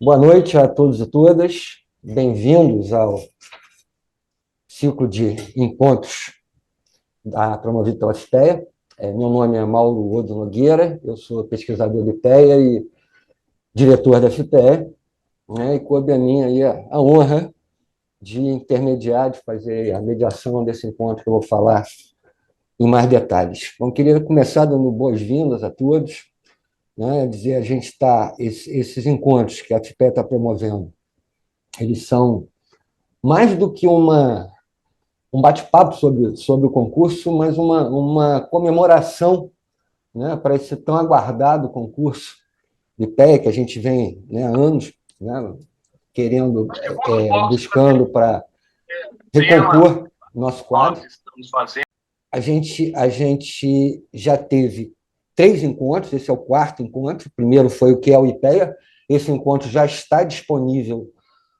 Boa noite a todos e todas. Bem-vindos ao ciclo de encontros promovido pela FIPEA. Meu nome é Mauro Odo Nogueira, eu sou pesquisador do IPEA e diretor da FIPEA, né, e coube a mim aí a honra de intermediar, de fazer a mediação desse encontro que eu vou falar em mais detalhes. Bom, queria começar dando boas-vindas a todos, né, dizer a gente esses encontros que a FIPEA está promovendo, eles são mais do que um bate-papo sobre o concurso, mas uma comemoração, né, para esse tão aguardado concurso de IPEA, que a gente vem, né, há anos, né, querendo, buscando para recompor nosso quadro. A gente já teve 3 encontros, esse é o 4º encontro, o primeiro foi o que é o IPEA, esse encontro já está disponível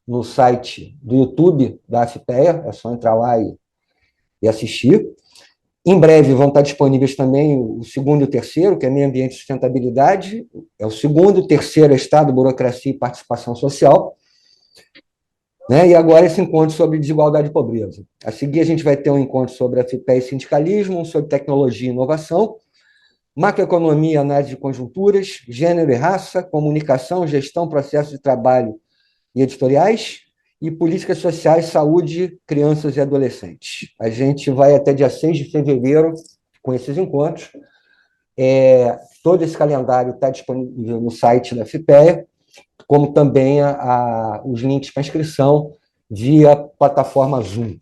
no site do YouTube da FIPEA, é só entrar lá e assistir. Em breve vão estar disponíveis também o 2º e o 3º, que é Meio Ambiente e Sustentabilidade, é o 2º, o 3º é Estado, Burocracia e Participação Social, né? E agora esse encontro sobre desigualdade e pobreza. A seguir a gente vai ter um encontro sobre a FIPEA e sindicalismo, um sobre tecnologia e inovação, macroeconomia, análise de conjunturas, gênero e raça, comunicação, gestão, processo de trabalho e editoriais, e políticas sociais, saúde, crianças e adolescentes. A gente vai até dia 6 de fevereiro com esses encontros. Todo esse calendário está disponível no site da FIPEA, como também os links para inscrição via plataforma Zoom.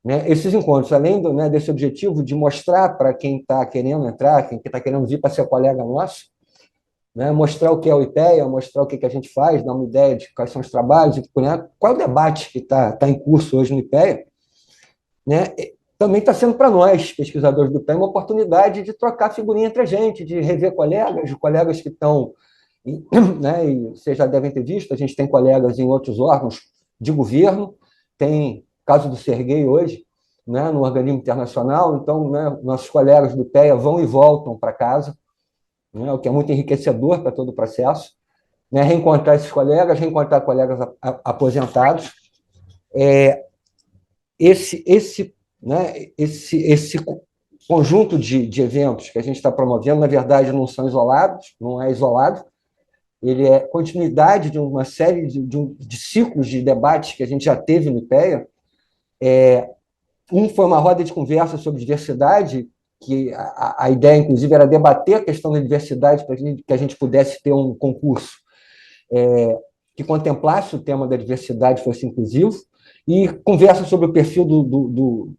Né? Esses encontros, além desse objetivo de mostrar para quem está querendo entrar, quem está querendo vir para ser colega nosso, né, mostrar o que é o IPEA, mostrar o que a gente faz, dar uma ideia de quais são os trabalhos, qual é o debate que está em curso hoje no IPEA, né, também está sendo para nós, pesquisadores do IPEA, uma oportunidade de trocar figurinha entre a gente, de rever colegas que estão, né, e vocês já devem ter visto, a gente tem colegas em outros órgãos de governo, tem caso do Serguei hoje, né, no organismo internacional, então, né, nossos colegas do IPEA vão e voltam para casa, né, o que é muito enriquecedor para todo o processo, né, reencontrar esses colegas, reencontrar colegas aposentados. Esse conjunto de eventos que a gente está promovendo, na verdade, não são isolados, não é isolado, ele é continuidade de uma série de ciclos de debates que a gente já teve no IPEA. Um foi uma roda de conversa sobre diversidade, que a ideia, inclusive, era debater a questão da diversidade para que a gente pudesse ter um concurso que contemplasse o tema da diversidade, fosse inclusivo, e conversa sobre o perfil do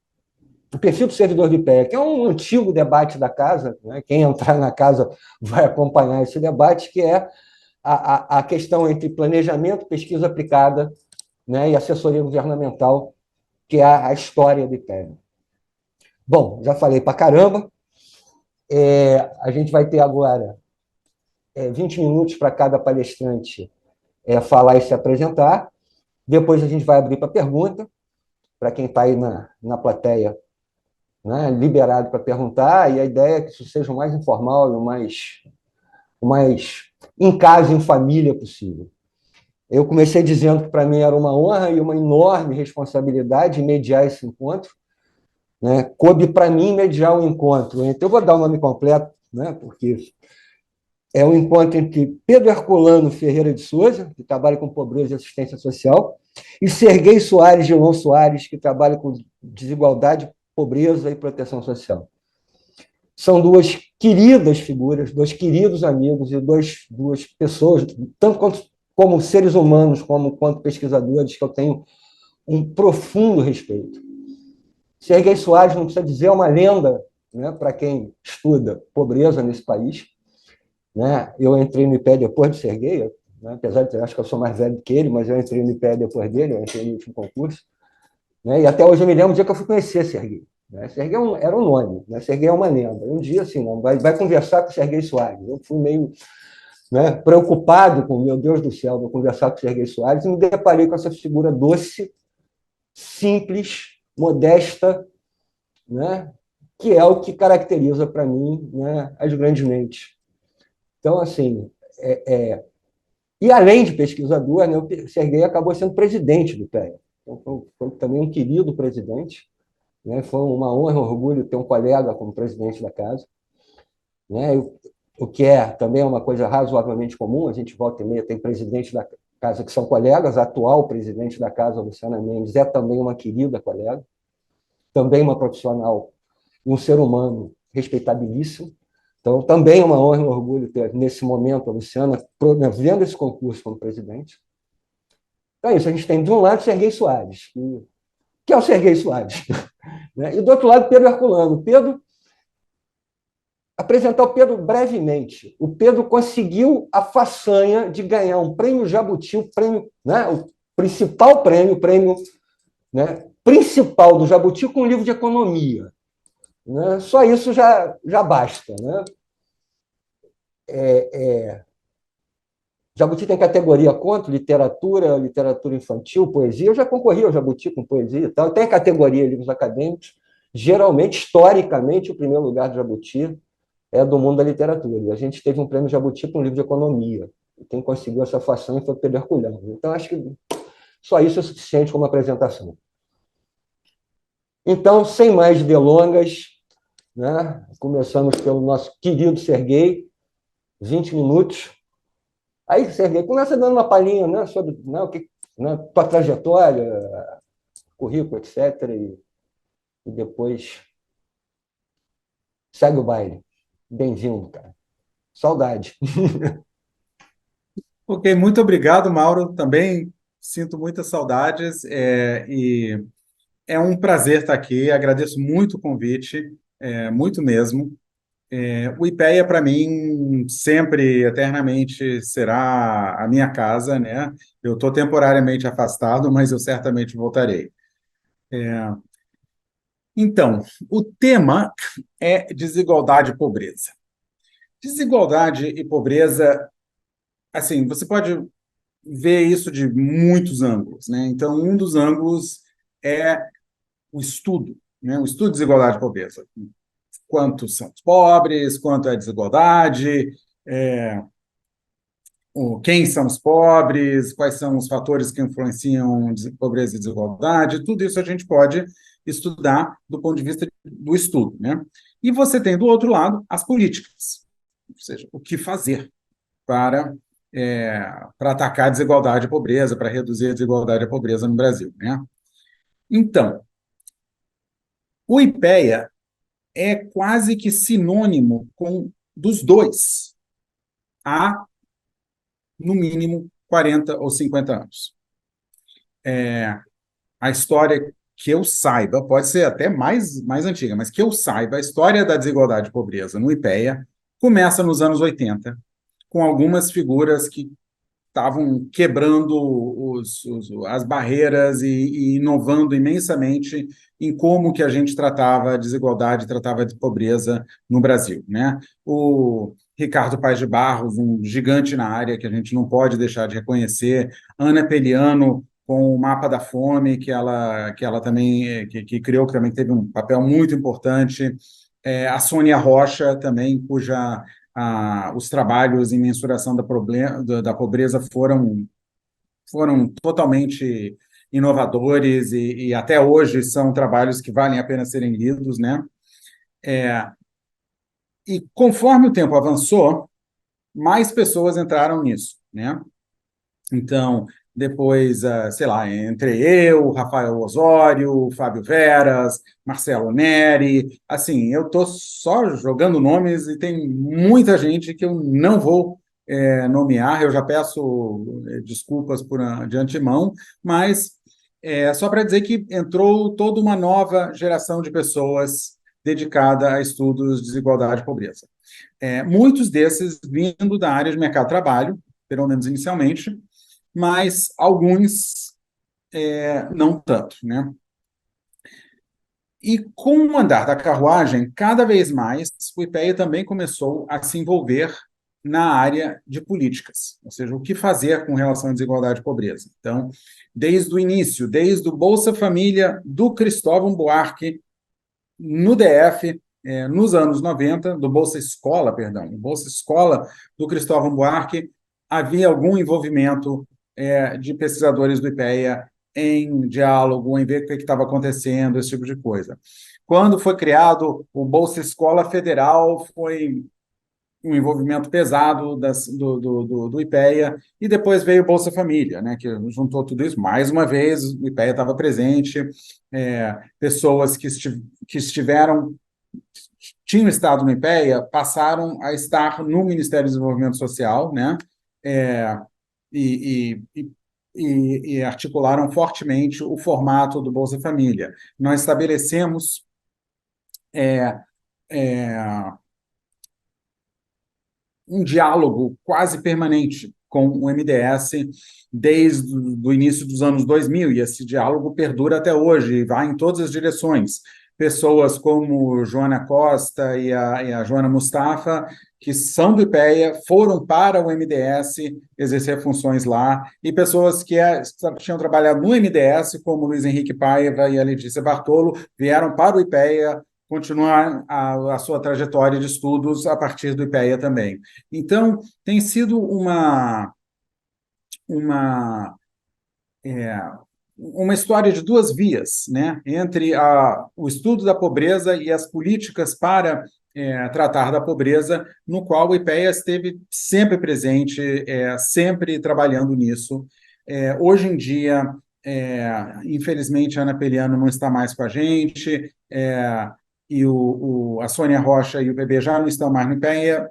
servidor do IPEA, que é um antigo debate da casa, né? Quem entrar na casa vai acompanhar esse debate, que é a questão entre planejamento, pesquisa aplicada, né, e assessoria governamental, que é a história do IPEA. Bom, já falei para caramba. A gente vai ter agora 20 minutos para cada palestrante falar e se apresentar. Depois a gente vai abrir para pergunta, para quem está aí na plateia, né, liberado para perguntar, e a ideia é que isso seja o mais informal e o mais em casa, em família possível. Eu comecei dizendo que para mim era uma honra e uma enorme responsabilidade mediar esse encontro, né? Coube para mim mediar o encontro. Então, eu vou dar o nome completo, né? Porque é um encontro entre Pedro Herculano Ferreira de Souza, que trabalha com pobreza e assistência social, e Serguei Soares Gilon Soares, que trabalha com desigualdade, pobreza e proteção social. São 2 queridas figuras, 2 queridos amigos e duas pessoas, tanto como seres humanos, quanto pesquisadores, que eu tenho um profundo respeito. Serguei Soares, não precisa dizer, é uma lenda, né, para quem estuda pobreza nesse país. Né? Eu entrei no IPEA depois do Serguei, né, apesar de eu acho que eu sou mais velho que ele, mas eu entrei no IPEA depois dele, eu entrei no último concurso. Né, e até hoje eu me lembro do dia que eu fui conhecer Serguei. Né? Serguei era um nome, né? Serguei é uma lenda. Um dia, assim, não, vai conversar com o Serguei Soares. Eu fui meio, né, preocupado com, meu Deus do céu, vou conversar com o Serguei Soares, e me deparei com essa figura doce, simples, modesta, né, que é o que caracteriza para mim, né, as grandes mentes. Então, assim, E, além de pesquisador, né, o Serguei acabou sendo presidente do IPEA. Então, foi também um querido presidente, né? Foi uma honra e um orgulho ter um colega como presidente da casa, né? O que também é uma coisa razoavelmente comum, a gente volta e meia tem presidente da casa que são colegas, a atual presidente da casa, Luciana Mendes, é também uma querida colega, também uma profissional e um ser humano respeitabilíssimo. Então, também é uma honra e um orgulho ter, nesse momento, a Luciana promovendo esse concurso como presidente. Então, é isso. A gente tem, de um lado, Serguei Soares, que é o Serguei Soares, né? E, do outro lado, Pedro Herculano. Apresentar o Pedro brevemente. O Pedro conseguiu a façanha de ganhar um prêmio Jabuti, né, o principal prêmio, né, principal do Jabuti, com um livro de economia. Né? Só isso já basta. Né? Jabuti tem categoria conto, literatura infantil, poesia. Eu já concorri ao Jabuti com poesia e tal. Tem categoria livros acadêmicos. Geralmente, historicamente, o primeiro lugar do Jabuti é do mundo da literatura. E a gente teve um prêmio Jabuti para um livro de economia. E quem conseguiu essa façanha foi Pedro Herculano. Então, acho que só isso é suficiente como apresentação. Então, sem mais delongas, né, começamos pelo nosso querido Serguei, 20 minutos. Aí, Serguei, começa dando uma palhinha, né, sobre, né, né, tua trajetória, currículo, etc. E depois segue o baile. Bem-vindo, cara. Saudade. Ok, muito obrigado, Mauro. Também sinto muitas saudades e é um prazer estar aqui. Agradeço muito o convite, muito mesmo. O IPEA, para mim, sempre, eternamente, será a minha casa, né? Eu estou temporariamente afastado, mas eu certamente voltarei. Então, o tema é desigualdade e pobreza. Desigualdade e pobreza, assim, você pode ver isso de muitos ângulos, né? Então, um dos ângulos é o estudo, né? O estudo de desigualdade e pobreza. Quantos são os pobres, quanto é a desigualdade, é, quem são os pobres, quais são os fatores que influenciam pobreza e desigualdade, tudo isso a gente pode estudar do ponto de vista do estudo, né? E você tem, do outro lado, as políticas, ou seja, o que fazer para, para atacar a desigualdade e a pobreza, para reduzir a desigualdade e a pobreza no Brasil, né? Então, o IPEA é quase que sinônimo com dos dois há, no mínimo, 40 ou 50 anos. A história que eu saiba, pode ser até mais antiga, mas que eu saiba, a história da desigualdade e pobreza no IPEA começa nos anos 80, com algumas figuras que estavam quebrando as barreiras e inovando imensamente em como que a gente tratava a desigualdade, tratava de pobreza no Brasil, né? O Ricardo Paes de Barros, um gigante na área que a gente não pode deixar de reconhecer, Ana Peliano com o Mapa da Fome, que ela também que criou, que também teve um papel muito importante, a Sônia Rocha também, cuja os trabalhos em mensuração da pobreza foram totalmente inovadores e até hoje são trabalhos que valem a pena serem lidos, né? E conforme o tempo avançou, mais pessoas entraram nisso, né? Então, depois, sei lá, entre eu, Rafael Osório, Fábio Veras, Marcelo Neri, assim, eu estou só jogando nomes e tem muita gente que eu não vou nomear, eu já peço desculpas de antemão, mas só para dizer que entrou toda uma nova geração de pessoas dedicada a estudos de desigualdade e pobreza. Muitos desses vindo da área de mercado de trabalho, pelo menos inicialmente, mas alguns não tanto, né? E com o andar da carruagem, cada vez mais, o IPEA também começou a se envolver na área de políticas, ou seja, o que fazer com relação à desigualdade e pobreza. Então, desde o início, desde o Bolsa Família do Cristóvão Buarque, no DF, nos anos 90, do Bolsa Escola, perdão, o Bolsa Escola do Cristóvão Buarque, havia algum envolvimento de pesquisadores do IPEA em diálogo, em ver o que estava acontecendo, esse tipo de coisa. Quando foi criado o Bolsa Escola Federal, foi um envolvimento pesado do IPEA, e depois veio o Bolsa Família, né, que juntou tudo isso. Mais uma vez, o IPEA estava presente, pessoas que estiveram, tinham estado no IPEA, passaram a estar no Ministério do Desenvolvimento Social, né, é, e, e, e articularam fortemente o formato do Bolsa Família. Nós estabelecemos é, é, um diálogo quase permanente com o MDS desde o início dos anos 2000, e esse diálogo perdura até hoje, vai em todas as direções. Pessoas como Joana Costa e a Joana Mustafa, que são do IPEA, foram para o MDS exercer funções lá, e pessoas que tinham trabalhado no MDS, como Luiz Henrique Paiva e a Letícia Bartolo, vieram para o IPEA continuar a sua trajetória de estudos a partir do IPEA também. Então, tem sido uma, é, uma história de duas vias, né, entre o estudo da pobreza e as políticas para tratar da pobreza, no qual o IPEA esteve sempre presente, sempre trabalhando nisso. Hoje em dia, infelizmente, a Ana Peliano não está mais com a gente, e a Sônia Rocha e o PB já não estão mais no IPEA,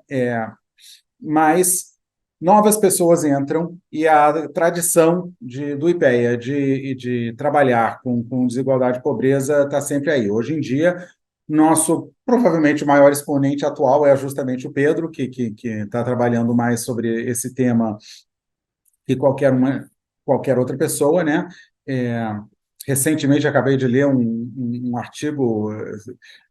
mas novas pessoas entram, e a tradição do IPEA de trabalhar com desigualdade e pobreza está sempre aí. Hoje em dia, nosso provavelmente maior exponente atual é justamente o Pedro, que está trabalhando mais sobre esse tema que qualquer outra pessoa, né? É, Recentemente acabei de ler um artigo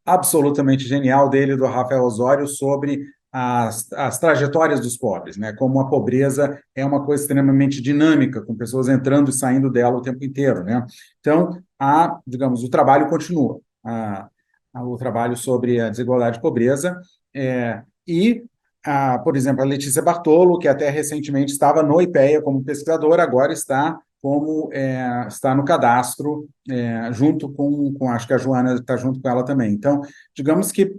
absolutamente genial dele, do Rafael Osório, sobre as trajetórias dos pobres, né? Como a pobreza é uma coisa extremamente dinâmica, com pessoas entrando e saindo dela o tempo inteiro, né? Então, digamos, o trabalho continua, o trabalho sobre a desigualdade e pobreza, e por exemplo, a Letícia Bartolo, que até recentemente estava no IPEA como pesquisadora, agora está no cadastro, acho que a Joana está junto com ela também. Então, digamos que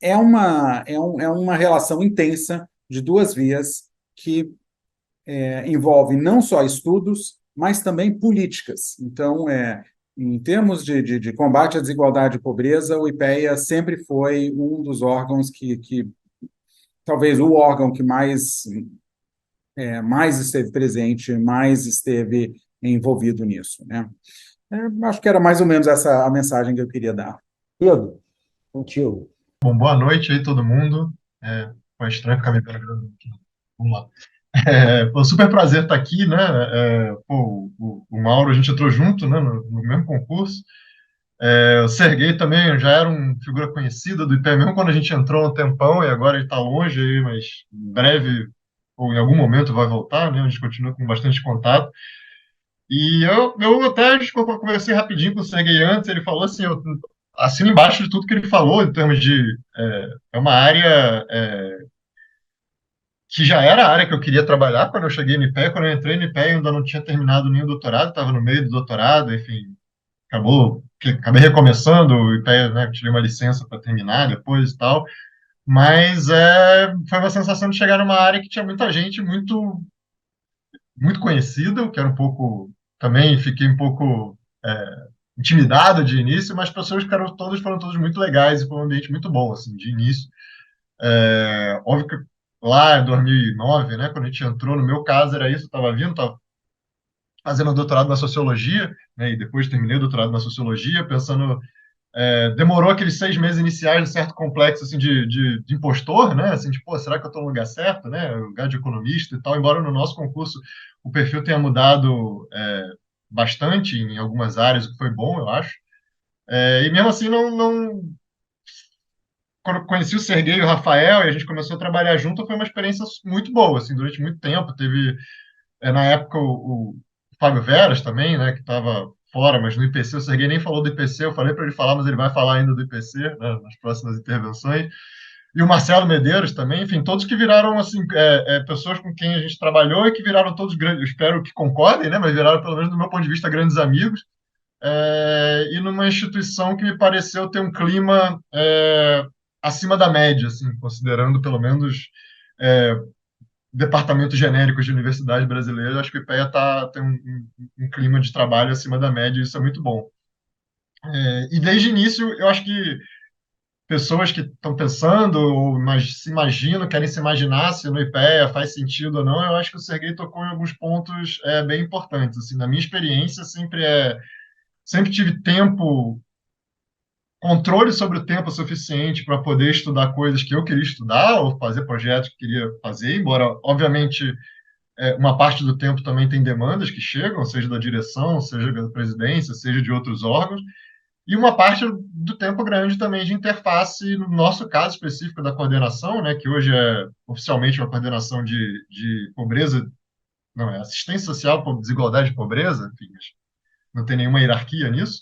é uma relação intensa de duas vias que envolve não só estudos, mas também políticas. Então, em termos de combate à desigualdade e pobreza, o IPEA sempre foi um dos órgãos que talvez o órgão que mais esteve presente, mais esteve envolvido nisso, né? Acho que era mais ou menos essa a mensagem que eu queria dar. Pedro, contigo. Bom, boa noite aí, todo mundo. Foi estranho ficar me pegando aqui. Vamos lá. Foi um super prazer estar aqui, né? O Mauro, a gente entrou junto, né, no mesmo concurso. O Serguei também já era uma figura conhecida do IPE, mesmo quando a gente entrou há um tempão, e agora ele está longe aí, mas em breve, ou em algum momento, vai voltar, né? A gente continua com bastante contato. E eu até a gente conversei rapidinho com o Serguei antes, ele falou assim, eu assino embaixo de tudo que ele falou, em termos de... É uma área que já era a área que eu queria trabalhar quando eu cheguei no IPE. Quando eu entrei no IPE, eu ainda não tinha terminado nenhum doutorado, estava no meio do doutorado, enfim, acabei recomeçando o IPE, né, tirei uma licença para terminar depois e tal, mas foi uma sensação de chegar numa área que tinha muita gente muito, muito conhecida, o que era um pouco, também fiquei um pouco intimidado de início, mas pessoas que foram todos muito legais, e foi um ambiente muito bom, assim, de início. Óbvio que lá em 2009, né, quando a gente entrou, no meu caso era isso, eu estava fazendo doutorado na sociologia, né, e depois terminei o doutorado na sociologia, pensando, demorou aqueles 6 meses iniciais de certo complexo, assim, de impostor, né, assim, de, pô, será que eu estou no lugar certo, né, lugar de economista e tal, embora no nosso concurso o perfil tenha mudado bastante em algumas áreas, o que foi bom, eu acho, e mesmo assim não quando eu conheci o Serguei e o Rafael e a gente começou a trabalhar junto, foi uma experiência muito boa, assim, durante muito tempo. Teve, na época, o Fábio Veras também, né, que estava fora, mas no IPC, o Serguei nem falou do IPC, eu falei para ele falar, mas ele vai falar ainda do IPC, né, nas próximas intervenções. e o Marcelo Medeiros também, enfim, todos que viraram assim, pessoas com quem a gente trabalhou e que viraram todos grandes, eu espero que concordem, né, mas viraram, pelo menos do meu ponto de vista, grandes amigos, e numa instituição que me pareceu ter um clima acima da média, assim, considerando pelo menos departamentos genéricos de universidade brasileira, acho que o IPEA tem um clima de trabalho acima da média, e isso é muito bom. E desde o início, eu acho que pessoas que estão pensando, ou se imaginam, querem se imaginar se no IPEA faz sentido ou não, eu acho que o Serguei tocou em alguns pontos bem importantes. Assim, na minha experiência, sempre tive tempo, controle sobre o tempo suficiente para poder estudar coisas que eu queria estudar, ou fazer projetos que queria fazer, embora, obviamente, uma parte do tempo também tem demandas que chegam, seja da direção, seja da presidência, seja de outros órgãos, e uma parte do tempo grande também de interface, no nosso caso específico da coordenação, né, que hoje é oficialmente uma coordenação de pobreza, não, é assistência social, desigualdade e pobreza, enfim, não tem nenhuma hierarquia nisso,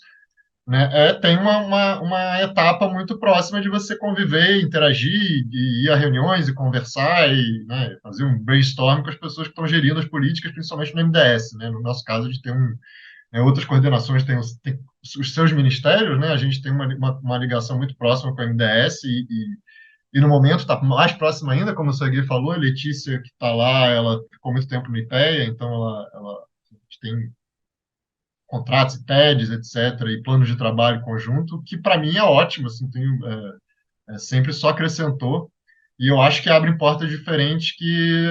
né, tem uma etapa muito próxima de você conviver, interagir, e ir a reuniões e conversar e, né, fazer um brainstorm com as pessoas que estão gerindo as políticas, principalmente no MDS, né? No nosso caso, a gente tem outras coordenações têm os seus ministérios, né? A gente tem uma ligação muito próxima com o MDS e no momento está mais próxima ainda, como o Serguei falou, a Letícia, que está lá, ela ficou muito tempo no IPEA, então a gente tem contratos e TEDs, etc., e planos de trabalho conjunto, que para mim é ótimo, assim, sempre só acrescentou, e eu acho que abre portas diferentes que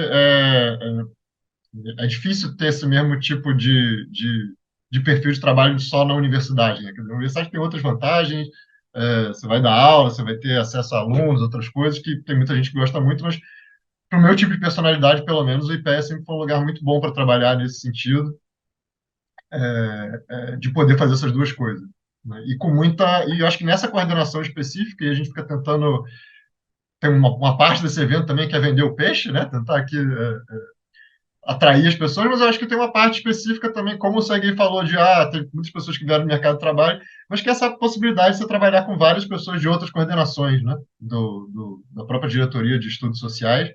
é difícil ter esse mesmo tipo de perfil de trabalho só na universidade, né? Quer dizer, a universidade tem outras vantagens, você vai dar aula, você vai ter acesso a alunos, outras coisas, que tem muita gente que gosta muito, mas para o meu tipo de personalidade, pelo menos, o IPE sempre foi um lugar muito bom para trabalhar nesse sentido, de poder fazer essas duas coisas. Né? E eu acho que nessa coordenação específica, e a gente fica tentando, tem uma parte desse evento também que é vender o peixe, né? Tentar aqui atrair as pessoas, mas eu acho que tem uma parte específica também, como o Serguei falou, tem muitas pessoas que vieram do mercado de trabalho, mas que essa possibilidade de você trabalhar com várias pessoas de outras coordenações, né? Da própria diretoria de estudos sociais,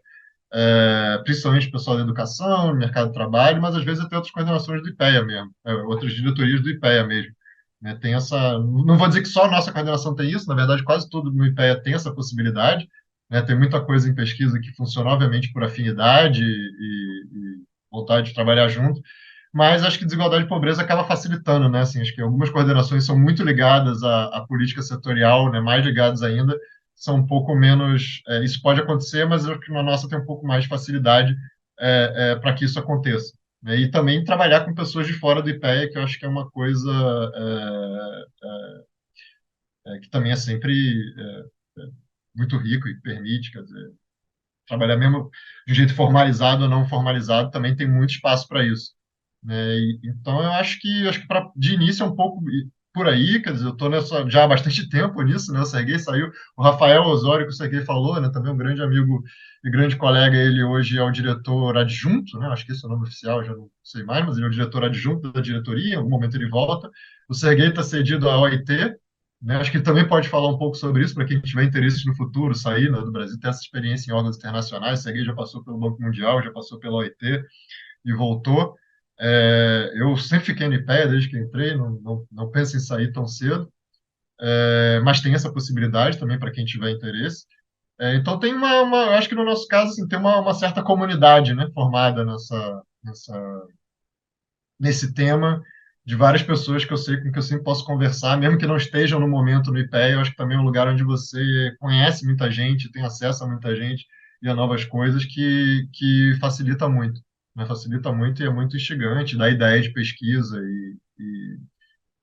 principalmente o pessoal da educação, mercado de trabalho, mas às vezes até outras coordenações do IPEA mesmo, outras diretorias do IPEA mesmo. Né? Tem essa, não vou dizer que só a nossa coordenação tem isso, na verdade quase tudo no IPEA tem essa possibilidade, né? Tem muita coisa em pesquisa que funciona obviamente por afinidade e vontade de trabalhar junto, mas acho que desigualdade e pobreza acaba facilitando, né? Assim, acho que algumas coordenações são muito ligadas à política setorial, né? Mais ligadas ainda, são um pouco menos. Isso pode acontecer, mas eu acho que na nossa tem um pouco mais de facilidade para que isso aconteça. Né? E também trabalhar com pessoas de fora do IPEA, que eu acho que é uma coisa que também é sempre muito rico e permite, quer dizer, trabalhar mesmo de um jeito formalizado ou não formalizado, também tem muito espaço para isso. Né? Então, eu acho que de início é um pouco por aí, quer dizer, eu estou já há bastante tempo nisso, né? O Serguei saiu, o Rafael Osório, que o Serguei falou, né? Também um grande amigo e grande colega, ele hoje é o diretor adjunto, né? Acho que esse é o nome oficial, já não sei mais, mas ele é o diretor adjunto da diretoria, em algum momento ele volta. O Serguei está cedido à OIT, né? Acho que ele também pode falar um pouco sobre isso, para quem tiver interesse no futuro, sair, né, do Brasil, ter essa experiência em órgãos internacionais. O Serguei já passou pelo Banco Mundial, já passou pela OIT e voltou. Eu sempre fiquei no IPEA desde que entrei, não penso em sair tão cedo, mas tem essa possibilidade também para quem tiver interesse. Então tem eu acho que no nosso caso assim, tem uma certa comunidade, né, formada nesse tema, de várias pessoas que eu sei com que eu sempre posso conversar, mesmo que não estejam no momento no IPEA, eu acho que também é um lugar onde você conhece muita gente, tem acesso a muita gente e a novas coisas que facilita muito, né? Facilita muito e é muito instigante, dá ideia de pesquisa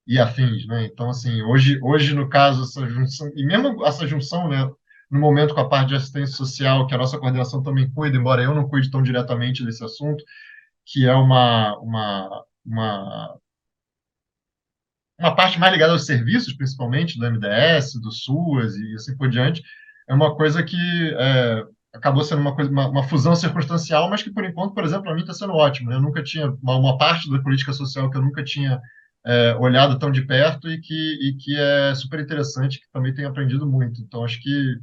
e afins, né? Então, assim, hoje, no caso, essa junção, e mesmo essa junção, né, no momento com a parte de assistência social, que a nossa coordenação também cuida, embora eu não cuide tão diretamente desse assunto, que é uma parte mais ligada aos serviços, principalmente do MDS, do SUAS e assim por diante, é uma coisa que acabou sendo uma fusão circunstancial, mas que, por enquanto, por exemplo, para mim está sendo ótimo. Né? Eu nunca tinha uma parte da política social que eu nunca tinha olhado tão de perto e que é super interessante, que também tenho aprendido muito. Então, acho que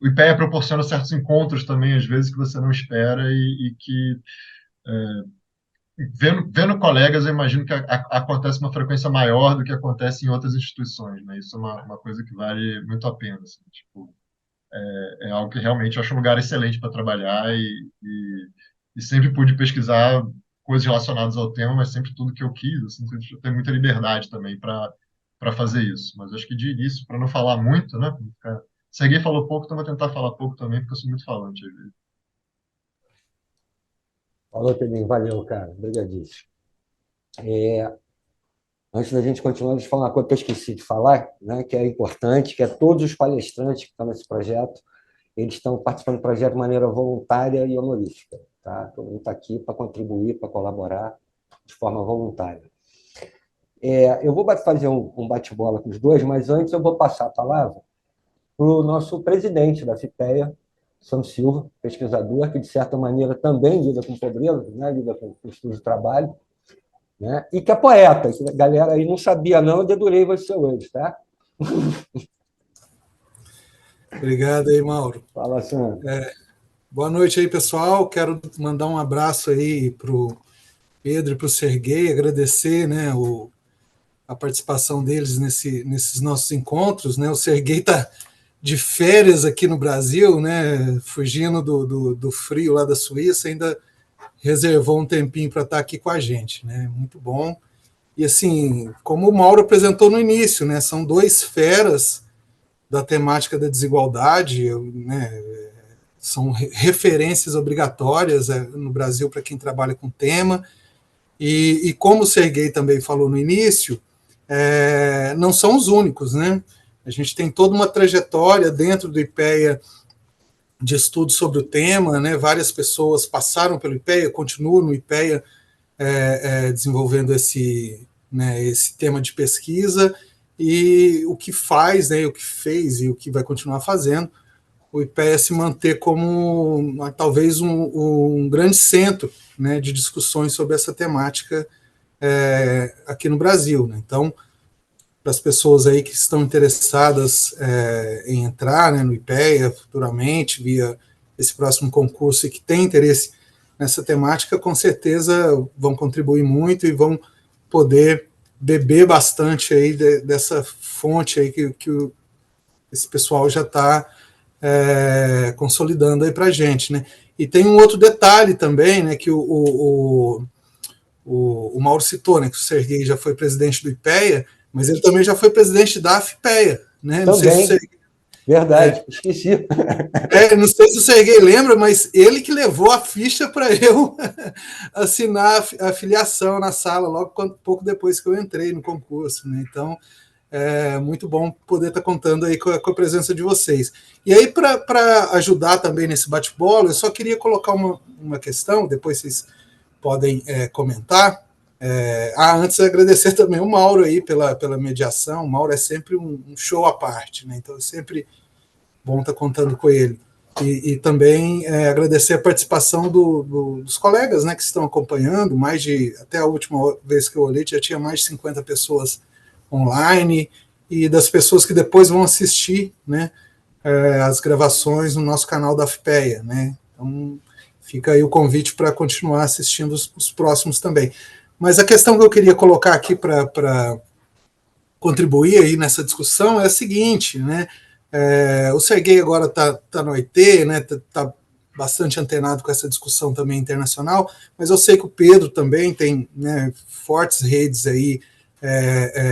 o IPEA proporciona certos encontros também, às vezes, que você não espera e que, vendo colegas, eu imagino que acontece uma frequência maior do que acontece em outras instituições, né? Isso é uma coisa que vale muito a pena, assim, tipo, é algo que realmente eu acho um lugar excelente para trabalhar e sempre pude pesquisar coisas relacionadas ao tema, mas sempre tudo que eu quis, assim, eu tenho muita liberdade também para fazer isso. Mas acho que de início, para não falar muito, né? Se alguém falou pouco, então vou tentar falar pouco também, porque eu sou muito falante às vezes. Falou, Pedrinho. Valeu, cara. Obrigadíssimo. Antes da gente continuar, deixa eu falar uma coisa que eu esqueci de falar, né, que é importante, que é todos os palestrantes que estão nesse projeto, eles estão participando do projeto de maneira voluntária e honorífica. Tá? Todo mundo está aqui para contribuir, para colaborar de forma voluntária. Eu vou fazer um bate-bola com os dois, mas antes eu vou passar a palavra para o nosso presidente da FIPEA, São Silva, pesquisador, que, de certa maneira, também lida com pobreza, né? Lida com estudo de trabalho, né? E que é poeta, que a galera aí não sabia, não, eu dedurei você hoje, tá? Obrigado aí, Mauro. Fala, Sandro. Boa noite aí, pessoal. Quero mandar um abraço aí para o Pedro e para o Serguei, agradecer, né, a participação deles nesses nossos encontros, né? O Serguei está de férias aqui no Brasil, né, fugindo do frio lá da Suíça, ainda reservou um tempinho para estar aqui com a gente, né? Muito bom. E assim, como o Mauro apresentou no início, né, são dois feras da temática da desigualdade, né, são referências obrigatórias no Brasil para quem trabalha com o tema, e como o Serguei também falou no início, não são os únicos, né? A gente tem toda uma trajetória dentro do IPEA de estudo sobre o tema, né? Várias pessoas passaram pelo IPEA, continuam no IPEA desenvolvendo esse tema de pesquisa, e o que faz, né, o que fez e o que vai continuar fazendo, o IPEA se manter como talvez um grande centro, né, de discussões sobre essa temática aqui no Brasil, né? Então, para as pessoas aí que estão interessadas em entrar, né, no IPEA futuramente, via esse próximo concurso, e que tem interesse nessa temática, com certeza vão contribuir muito e vão poder beber bastante aí dessa fonte aí que esse pessoal já está consolidando aí para a gente, né? E tem um outro detalhe também, né, que o Mauro citou, né, que o Serguei já foi presidente do IPEA, mas ele também já foi presidente da FIPEA, né? Não sei se verdade, esqueci. Não sei se o Serguei lembra, mas ele que levou a ficha para eu assinar a filiação na sala, logo pouco depois que eu entrei no concurso, né? Então, é muito bom poder estar contando aí com a presença de vocês. E aí, para ajudar também nesse bate-bola, eu só queria colocar uma questão, depois vocês podem comentar. Antes, agradecer também o Mauro aí pela mediação. O Mauro é sempre um show à parte, né? Então, é sempre bom estar contando com ele. E também agradecer a participação dos colegas, né, que estão acompanhando, até a última vez que eu olhei, já tinha mais de 50 pessoas online, e das pessoas que depois vão assistir, né, as gravações no nosso canal da FIPEA, né? Então, fica aí o convite para continuar assistindo os próximos também. Mas a questão que eu queria colocar aqui para contribuir aí nessa discussão é a seguinte, né? O Serguei agora está no OIT, né? Tá bastante antenado com essa discussão também internacional, mas eu sei que o Pedro também tem, né, fortes redes aí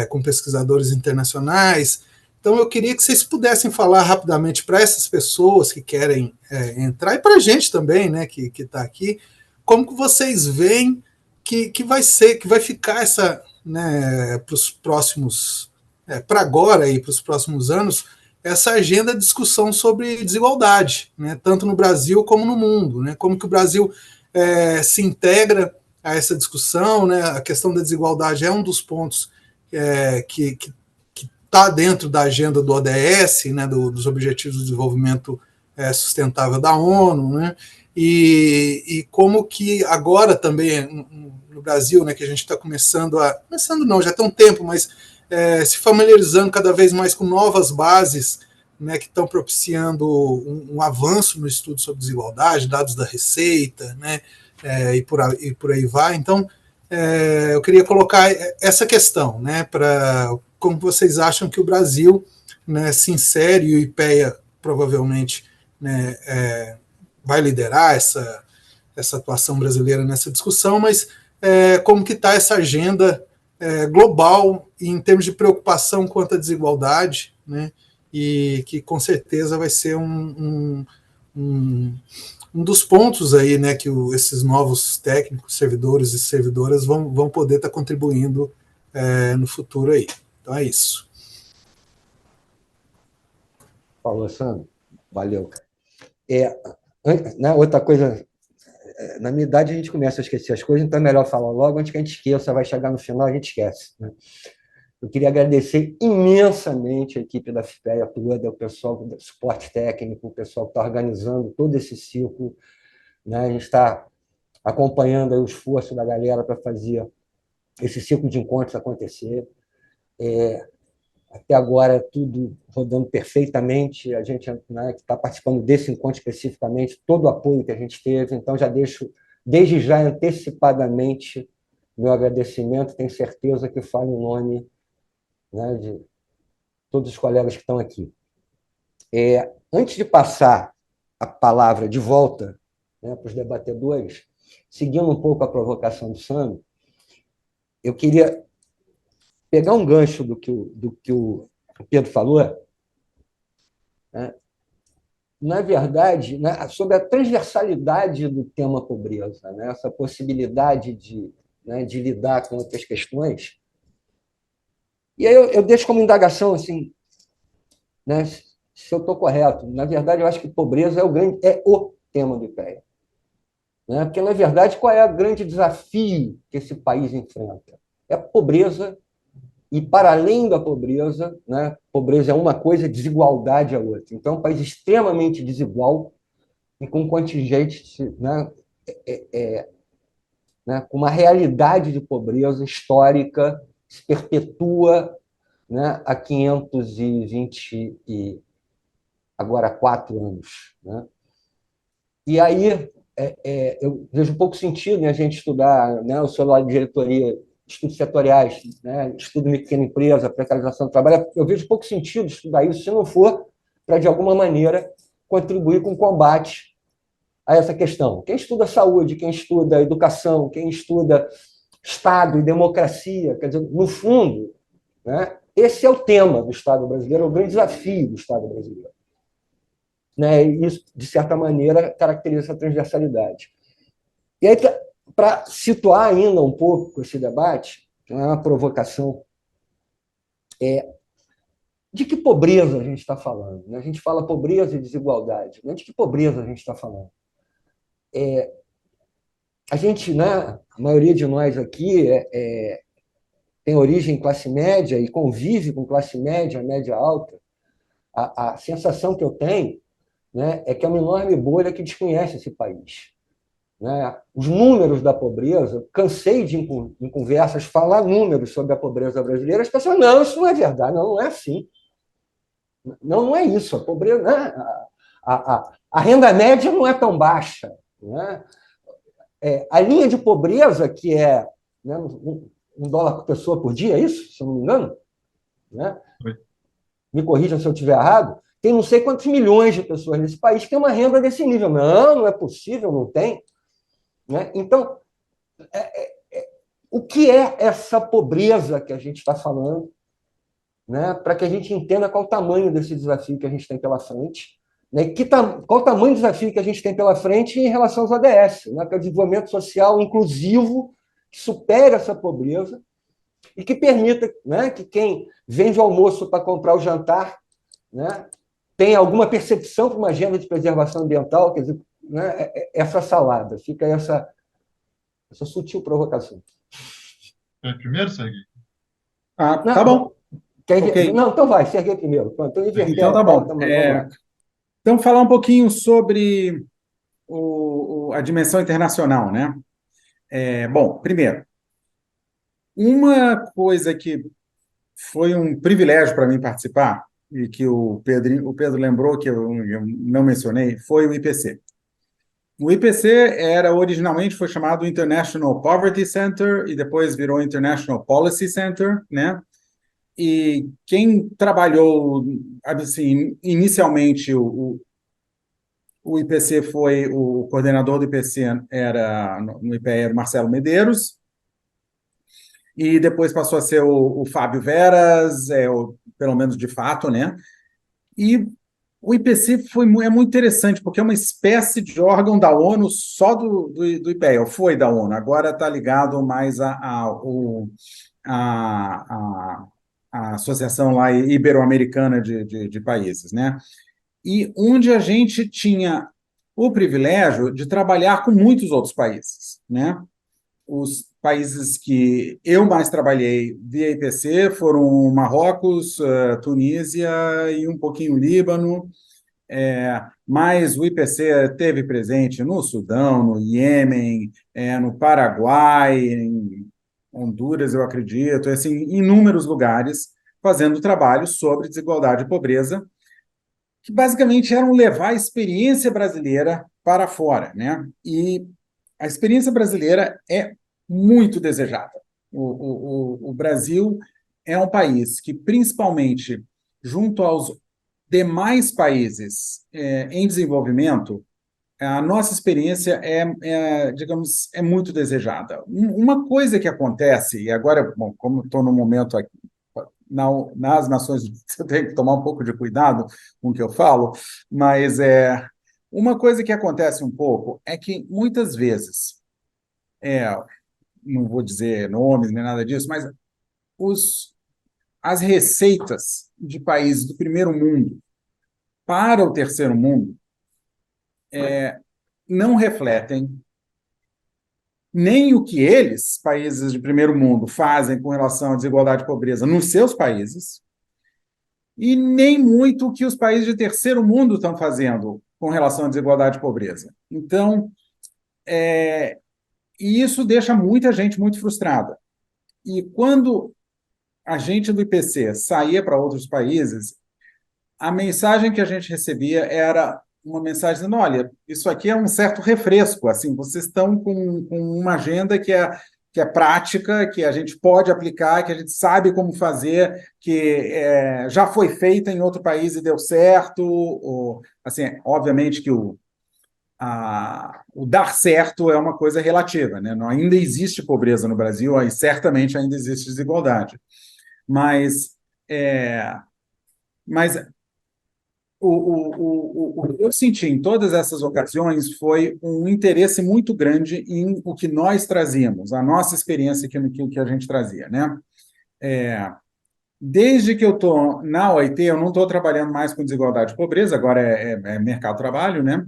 com pesquisadores internacionais. Então eu queria que vocês pudessem falar rapidamente para essas pessoas que querem entrar, e para a gente também, né, que está aqui, como que vocês veem que vai ficar essa, né, para os próximos, para agora e para os próximos anos, essa agenda de discussão sobre desigualdade, né, tanto no Brasil como no mundo, né, como que o Brasil se integra a essa discussão, né, a questão da desigualdade é um dos pontos que está dentro da agenda do ODS, né, dos Objetivos de Desenvolvimento Sustentável da ONU, né, e como que agora também no Brasil, né, que a gente está começando não, já tem um tempo, mas se familiarizando cada vez mais com novas bases né, que estão propiciando um avanço no estudo sobre desigualdade, dados da Receita, né, e por aí vai. Então, eu queria colocar essa questão, né, para como vocês acham que o Brasil, né, se insere, e o IPEA provavelmente, né, vai liderar essa atuação brasileira nessa discussão, mas como que está essa agenda global em termos de preocupação quanto à desigualdade, né, e que com certeza vai ser um dos pontos aí, né, que esses novos técnicos, servidores e servidoras vão poder estar contribuindo no futuro aí. Então é isso. Falou, Sandro. Valeu, cara. Né, outra coisa, na minha idade a gente começa a esquecer as coisas, então é melhor falar logo antes que a gente esqueça, vai chegar no final, a gente esquece. Né? Eu queria agradecer imensamente a equipe da FIPEA toda, o pessoal do suporte técnico, o pessoal que está organizando todo esse ciclo. Né? A gente está acompanhando o esforço da galera para fazer esse ciclo de encontros acontecer. Até agora, tudo rodando perfeitamente. A gente, né, que está participando desse encontro especificamente, todo o apoio que a gente teve. Então, já deixo, desde já, antecipadamente, meu agradecimento. Tenho certeza que falo em nome, né, de todos os colegas que estão aqui. Antes de passar a palavra de volta, né, para os debatedores, seguindo um pouco a provocação do Sandro, eu queria pegar um gancho do que o Pedro falou, né? Na verdade, né, sobre a transversalidade do tema pobreza, né, essa possibilidade de lidar com outras questões. E aí eu deixo como indagação, assim, né, se eu estou correto. Na verdade, eu acho que pobreza é o tema do IPEA. Né? Porque, na verdade, qual é o grande desafio que esse país enfrenta? É a pobreza. E, para além da pobreza, né, pobreza é uma coisa, desigualdade é outra. Então, é um país extremamente desigual e com contingente, né, né, com uma realidade de pobreza histórica que se perpetua, né, há 520 e agora 4 anos. Né? E aí eu vejo pouco sentido em a gente estudar, né, o seu lado de diretoria, estudos setoriais, né, estudo de pequena empresa, precarização do trabalho. Eu vejo pouco sentido estudar isso se não for para, de alguma maneira, contribuir com o combate a essa questão. Quem estuda saúde, quem estuda educação, quem estuda Estado e democracia, quer dizer, no fundo, né, esse é o tema do Estado brasileiro, é o grande desafio do Estado brasileiro. Né, e isso, de certa maneira, caracteriza essa transversalidade. E aí, para situar ainda um pouco esse debate, uma provocação, de que pobreza a gente está falando? Né? A gente fala pobreza e desigualdade, mas de que pobreza a gente está falando? A gente, né, a maioria de nós aqui tem origem em classe média e convive com classe média, média alta. A sensação que eu tenho, né, é que é uma enorme bolha que desconhece esse país. Né? Os números da pobreza, cansei de, em conversas, falar números sobre a pobreza brasileira, as pessoas, não, isso não é verdade, não é assim. Não é isso, a pobreza, né? A renda média não é tão baixa. Né? A linha de pobreza, que é, né, $1 por pessoa por dia, é isso, se eu não me engano? Né? Me corrijam se eu estiver errado. Tem não sei quantos milhões de pessoas nesse país que têm uma renda desse nível. Não é possível, não tem. Né? Então, o que é essa pobreza que a gente está falando? Né? Para que a gente entenda qual o tamanho desse desafio que a gente tem pela frente. Né? Qual o tamanho do desafio que a gente tem pela frente em relação aos ODS, né? Que é o desenvolvimento social inclusivo, que supere essa pobreza e que permita, né, que quem vende o almoço para comprar o jantar, né, tenha alguma percepção para uma agenda de preservação ambiental, quer dizer, né, essa salada, fica essa sutil provocação. Primeiro, Serguei? Tá bom. Okay. Não, então vai, Serguei primeiro. Então tá bom. Então, falar um pouquinho sobre a dimensão internacional, né? Bom, primeiro, uma coisa que foi um privilégio para mim participar e que o Pedro lembrou, que eu não mencionei, foi o IPC. O IPC originalmente foi chamado International Poverty Center e depois virou International Policy Center, né? E quem trabalhou, assim, inicialmente o IPC foi o coordenador do IPC no IPE era o Marcelo Medeiros, e depois passou a ser o Fábio Veras, pelo menos de fato, né? E o IPC é muito interessante, porque é uma espécie de órgão da ONU só do IPE, ou foi da ONU, agora está ligado mais à Associação lá Ibero-Americana de Países, né? E onde a gente tinha o privilégio de trabalhar com muitos outros países, né? Os países que eu mais trabalhei via IPC foram Marrocos, Tunísia e um pouquinho Líbano, mas o IPC teve presente no Sudão, no Iêmen, no Paraguai, em Honduras, eu acredito, assim, em inúmeros lugares, fazendo trabalho sobre desigualdade e pobreza, que basicamente eram levar a experiência brasileira para fora, né? E a experiência brasileira é muito desejada. O Brasil é um país que, principalmente junto aos demais países em desenvolvimento, a nossa experiência digamos, é muito desejada. Uma coisa que acontece, e agora, bom, como estou no momento aqui, nas Nações Unidas, eu tenho que tomar um pouco de cuidado com o que eu falo, mas uma coisa que acontece um pouco é que, muitas vezes, não vou dizer nomes nem nada disso, mas as receitas de países do primeiro mundo para o terceiro mundo não refletem nem o que eles, países de primeiro mundo, fazem com relação à desigualdade e pobreza nos seus países, e nem muito o que os países de terceiro mundo estão fazendo com relação à desigualdade e pobreza. Então, e isso deixa muita gente muito frustrada. E quando a gente do IPC saía para outros países, a mensagem que a gente recebia era uma mensagem dizendo, olha, isso aqui é um certo refresco, assim, vocês estão com uma agenda que é prática, que a gente pode aplicar, que a gente sabe como fazer, que já foi feita em outro país e deu certo, assim, obviamente que o dar certo é uma coisa relativa, né? Não, ainda existe pobreza no Brasil e certamente ainda existe desigualdade, mas o que eu senti em todas essas ocasiões foi um interesse muito grande em o que nós trazíamos, a nossa experiência que a gente trazia, né? Desde que eu estou na OIT, eu não estou trabalhando mais com desigualdade e pobreza, agora é mercado de trabalho, né?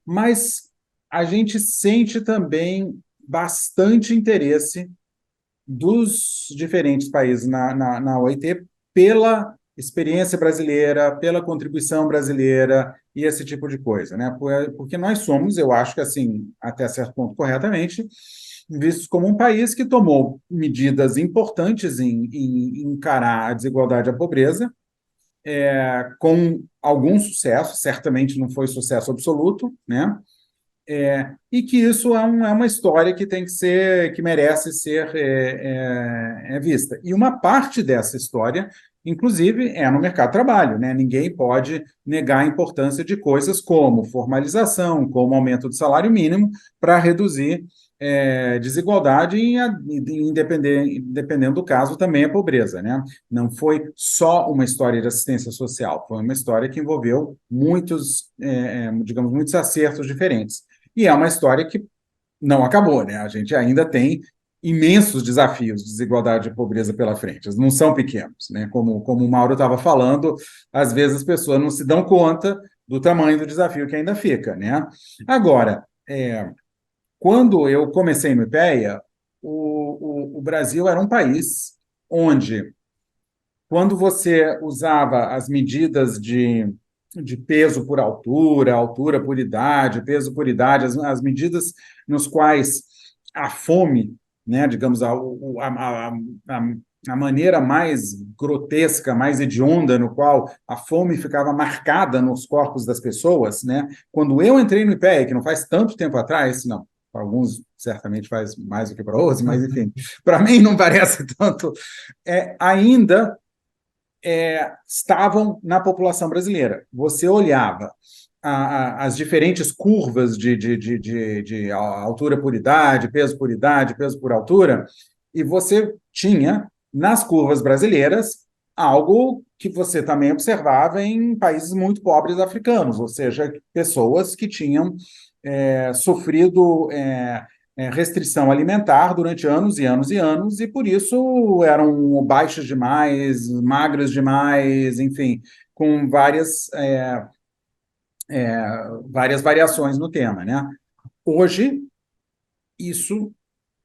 Mas a gente sente também bastante interesse dos diferentes países na OIT pela experiência brasileira, pela contribuição brasileira e esse tipo de coisa, né? Porque nós somos, eu acho que assim, até certo ponto corretamente, vistos como um país que tomou medidas importantes em encarar a desigualdade e a pobreza, com algum sucesso, certamente não foi sucesso absoluto, né? E que isso é uma história que tem que merece ser vista. E uma parte dessa história, inclusive, é no mercado de trabalho, né? Ninguém pode negar a importância de coisas como formalização, como aumento do salário mínimo, para reduzir desigualdade e, dependendo do caso, também a pobreza, né? Não foi só uma história de assistência social, foi uma história que envolveu muitos acertos diferentes. E é uma história que não acabou, né? A gente ainda tem imensos desafios de desigualdade e pobreza pela frente. Eles não são pequenos, né? Como o Mauro estava falando, às vezes as pessoas não se dão conta do tamanho do desafio que ainda fica, né? Agora, quando eu comecei no IPEA, o Brasil era um país onde, quando você usava as medidas de peso por altura, altura por idade, peso por idade, as medidas nos quais a fome, né, digamos, a maneira mais grotesca, mais hedionda, no qual a fome ficava marcada nos corpos das pessoas, né? Quando eu entrei no IPEA, que não faz tanto tempo atrás, não, para alguns certamente faz mais do que para outros, mas enfim, para mim não parece tanto, ainda estavam na população brasileira. Você olhava as diferentes curvas de altura por idade, peso por altura, e você tinha, nas curvas brasileiras, algo que você também observava em países muito pobres africanos, ou seja, pessoas que tinham sofrido restrição alimentar durante anos e anos e anos, e por isso eram baixas demais, magras demais, enfim, com várias variações no tema, né? Hoje, isso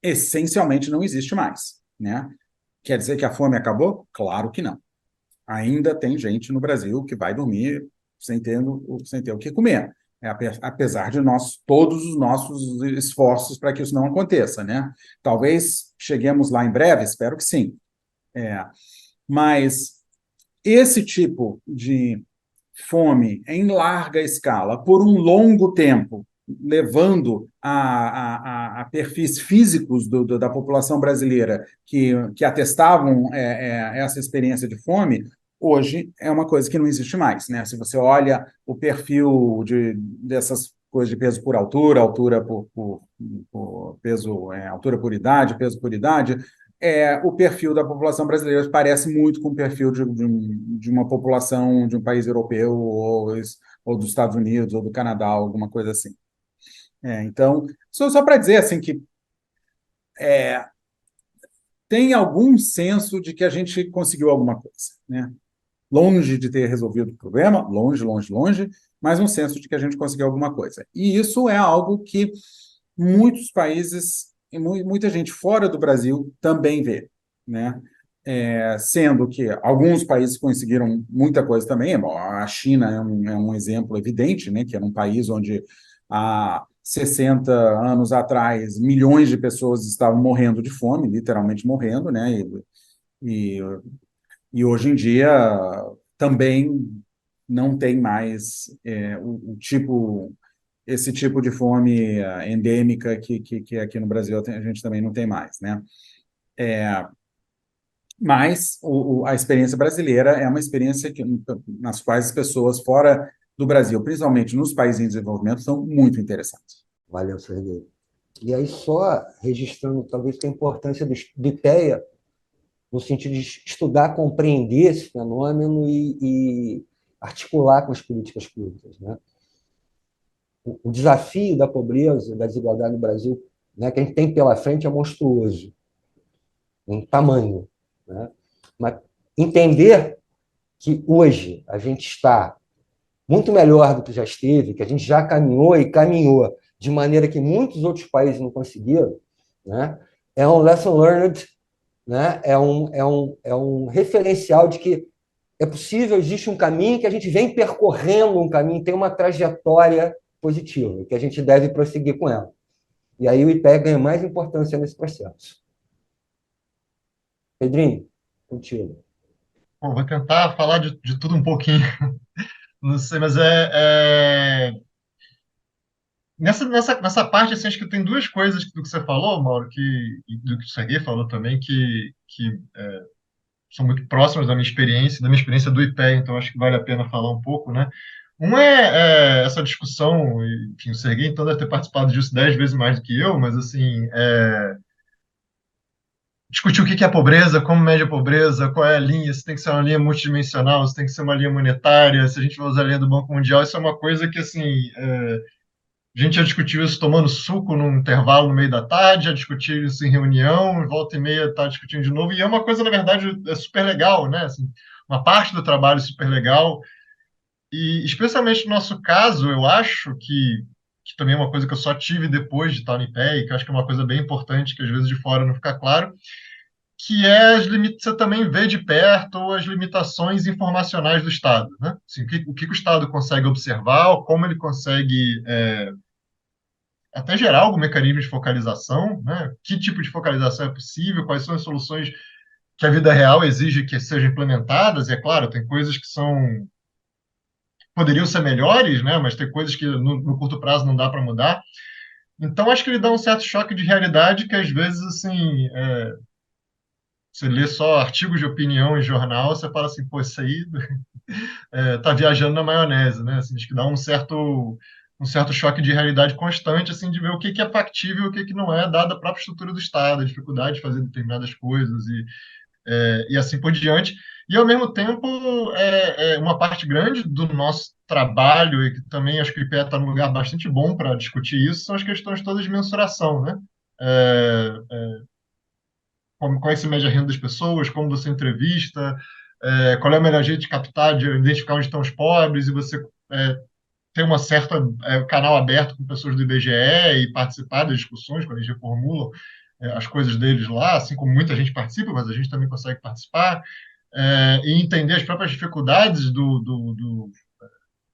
essencialmente não existe mais, né? Quer dizer que a fome acabou? Claro que não. Ainda tem gente no Brasil que vai dormir sem ter o que comer. Apesar de todos os nossos esforços para que isso não aconteça, né? Talvez cheguemos lá em breve, espero que sim. Mas esse tipo de fome em larga escala, por um longo tempo, levando a perfis físicos da população brasileira que atestavam essa experiência de fome, hoje é uma coisa que não existe mais, né? Se você olha o perfil dessas coisas de peso por altura, altura por peso, altura por idade, peso por idade, o perfil da população brasileira parece muito com o perfil de uma população de um país europeu ou dos Estados Unidos ou do Canadá, alguma coisa assim. Então, só para dizer assim que tem algum senso de que a gente conseguiu alguma coisa, né? Longe de ter resolvido o problema, longe, longe, longe, mas um senso de que a gente conseguiu alguma coisa. E isso é algo que muitos países e muita gente fora do Brasil também vê, né? Sendo que alguns países conseguiram muita coisa também. Bom, a China é um exemplo evidente, né? Que era um país onde há 60 anos atrás milhões de pessoas estavam morrendo de fome, literalmente morrendo, né? E, e hoje em dia também não tem mais esse tipo de fome endêmica que aqui no Brasil a gente também não tem mais, né? Mas a experiência brasileira é uma experiência nas quais as pessoas fora do Brasil, principalmente nos países em desenvolvimento, são muito interessadas. Valeu, Serguei. E aí, só registrando, talvez, que a importância do IPEA, no sentido de estudar, compreender esse fenômeno e articular com as políticas públicas, né? O desafio da pobreza, da desigualdade no Brasil, né, que a gente tem pela frente é monstruoso, em tamanho, né? Mas entender que hoje a gente está muito melhor do que já esteve, que a gente já caminhou e caminhou de maneira que muitos outros países não conseguiram, né? É um lesson learned, né? É um referencial de que é possível, existe um caminho que a gente vem percorrendo, um caminho, tem uma trajetória positiva, que a gente deve prosseguir com ela. E aí o IPEA ganha mais importância nesse processo. Pedrinho, contigo. Bom, vou tentar falar de tudo um pouquinho. Não sei, mas nessa parte, assim, acho que tem duas coisas do que você falou, Mauro, e do que o Serguei falou também, que são muito próximas da minha experiência do IPEA, então acho que vale a pena falar um pouco, né? Um essa discussão, enfim, o Serguei então deve ter participado disso 10 vezes mais do que eu, mas assim, discutir o que é pobreza, como mede a pobreza, qual é a linha, se tem que ser uma linha multidimensional, se tem que ser uma linha monetária, se a gente vai usar a linha do Banco Mundial, isso é uma coisa que, assim, a gente já discutiu isso tomando suco num intervalo no meio da tarde, já discutiu isso em reunião, volta e meia está discutindo de novo, e é uma coisa, na verdade, super legal, né? Assim, uma parte do trabalho super legal, e especialmente no nosso caso, eu acho que também é uma coisa que eu só tive depois de estar no IPEA, e que eu acho que é uma coisa bem importante, que às vezes de fora não fica claro, que é você também vê de perto as limitações informacionais do Estado, né? Assim, o que o Estado consegue observar, como ele consegue até gerar algum mecanismo de focalização, né? Que tipo de focalização é possível, quais são as soluções que a vida real exige que sejam implementadas, e é claro, tem coisas que poderiam ser melhores, né? Mas tem coisas que no curto prazo não dá para mudar. Então, acho que ele dá um certo choque de realidade que, às vezes, assim, você lê só artigos de opinião em jornal, você fala assim, pô, isso aí tá viajando na maionese, né? Assim, acho que dá um certo choque de realidade constante, assim, de ver o que é factível e o que não é, dada a própria estrutura do Estado, a dificuldade de fazer determinadas coisas e assim por diante. E, ao mesmo tempo, uma parte grande do nosso trabalho, e que também acho que o IPEA está num lugar bastante bom para discutir isso, são as questões todas de mensuração, né? Qual é que se mede a renda das pessoas, como você entrevista, qual é o melhor jeito de captar, de identificar onde estão os pobres, e você ter uma certa canal aberto com pessoas do IBGE e participar das discussões, quando eles reformulam as coisas deles lá, assim como muita gente participa, mas a gente também consegue participar, e entender as próprias dificuldades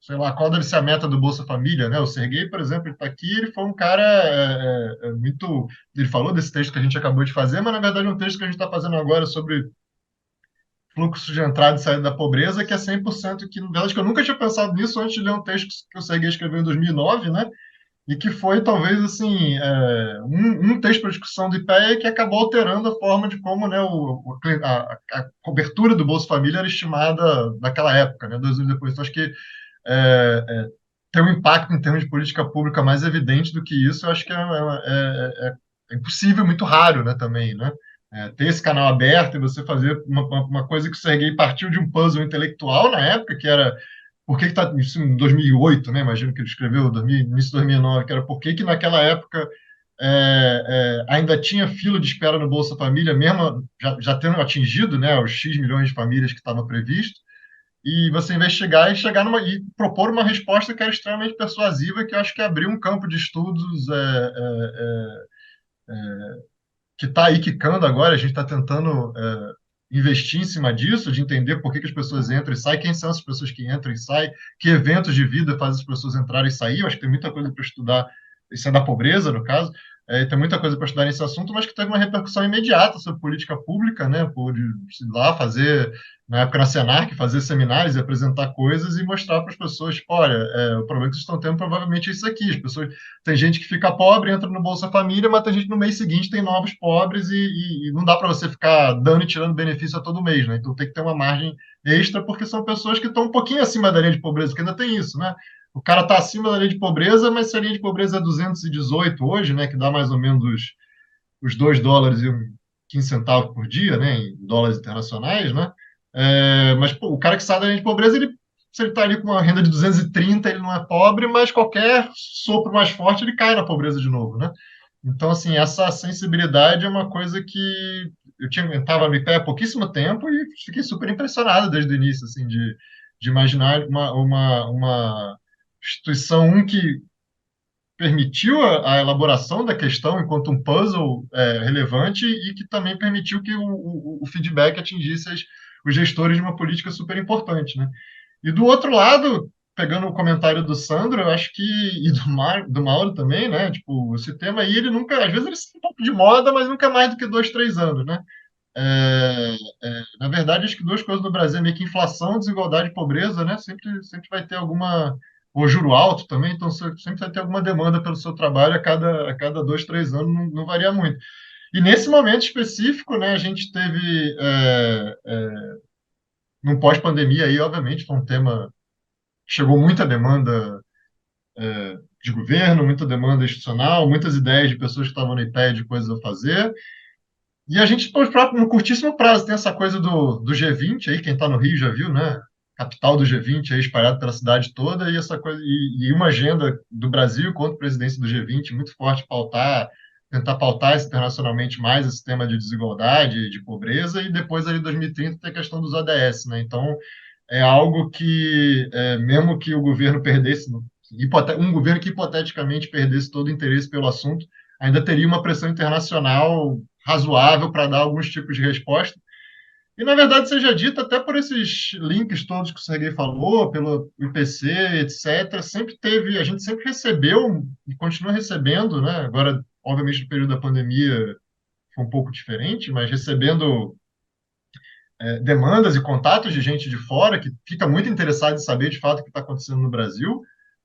sei lá, qual deve ser a meta do Bolsa Família, né? O Serguei, por exemplo, ele está aqui, ele foi um cara muito... Ele falou desse texto que a gente acabou de fazer, mas, na verdade, é um texto que a gente está fazendo agora sobre fluxo de entrada e saída da pobreza, que é 100% que, na verdade, que eu nunca tinha pensado nisso antes de ler um texto que o Serguei escreveu em 2009, né? E que foi, talvez, assim, um texto para discussão do IPEA que acabou alterando a forma de como, né, a cobertura do Bolsa Família era estimada naquela época, né, 2 anos depois. Então, acho que ter um impacto em termos de política pública mais evidente do que isso, eu acho que é impossível, muito raro, né, também, né? Ter esse canal aberto e você fazer uma coisa que o Serguei partiu de um puzzle intelectual na época, que era por que está isso em 2008, né? Imagino que ele escreveu início de 2009, que era por que naquela época ainda tinha fila de espera no Bolsa Família, mesmo já tendo atingido, né, os X milhões de famílias que estava previsto, e você investigar e chegar e propor uma resposta que era extremamente persuasiva, que eu acho que abriu um campo de estudos que está aí quicando agora. A gente está tentando investir em cima disso, de entender por que as pessoas entram e saem, quem são as pessoas que entram e saem, que eventos de vida fazem as pessoas entrarem e sair. Eu acho que tem muita coisa para estudar, isso é da pobreza, no caso, tem muita coisa para estudar nesse assunto, mas que teve uma repercussão imediata sobre política pública, né, por sei lá, fazer, na época na Senac, fazer seminários e apresentar coisas e mostrar para as pessoas, tipo, olha, o problema que vocês estão tendo provavelmente é isso aqui. As pessoas, tem gente que fica pobre, entra no Bolsa Família, mas tem gente no mês seguinte tem novos pobres e não dá para você ficar dando e tirando benefício a todo mês, né? Então tem que ter uma margem extra, porque são pessoas que estão um pouquinho acima da linha de pobreza, porque ainda tem isso, né? O cara está acima da linha de pobreza, mas se a linha de pobreza é 218 hoje, né, que dá mais ou menos os US$ 2 e 15 centavos por dia, né, em dólares internacionais, né? Mas pô, o cara que sai da linha de pobreza, se ele está ali com uma renda de 230, ele não é pobre, mas qualquer sopro mais forte, ele cai na pobreza de novo, né? Então, assim, essa sensibilidade é uma coisa que eu estava no IPE há pouquíssimo tempo e fiquei super impressionado desde o início, assim, de imaginar uma instituição que permitiu a elaboração da questão enquanto um puzzle relevante e que também permitiu que o feedback atingisse os gestores de uma política super importante, né? E do outro lado, pegando o comentário do Sandro, eu acho que, e do Mauro também, né? Tipo, esse tema aí, ele nunca, às vezes ele sai um pouco de moda, mas nunca é mais do que 2, 3 anos, né? Na verdade, acho que duas coisas no Brasil é meio que inflação, desigualdade e pobreza, né? Sempre vai ter alguma, ou juro alto também, então sempre vai ter alguma demanda pelo seu trabalho a cada 2, 3 anos, não varia muito. E nesse momento específico, né, a gente teve, num pós-pandemia aí, obviamente, foi um tema que chegou muita demanda de governo, muita demanda institucional, muitas ideias de pessoas que estavam no IPEA de coisas a fazer. E a gente, no curtíssimo prazo, tem essa coisa do G20 aí, quem está no Rio já viu, né? Capital do G20 aí espalhado pela cidade toda, e essa coisa, e uma agenda do Brasil contra a presidência do G20 muito forte, tentar pautar internacionalmente mais esse tema de desigualdade, de pobreza, e depois ali 2030 tem a questão dos ODS, né? Então é algo que, mesmo que o governo perdesse, um governo que hipoteticamente perdesse todo o interesse pelo assunto, ainda teria uma pressão internacional razoável para dar alguns tipos de resposta. E, na verdade, seja dito, até por esses links todos que o Serguei falou, pelo IPC, etc., a gente sempre recebeu e continua recebendo, né? Agora, obviamente, no período da pandemia foi um pouco diferente, mas recebendo demandas e contatos de gente de fora que fica muito interessada em saber de fato o que está acontecendo no Brasil,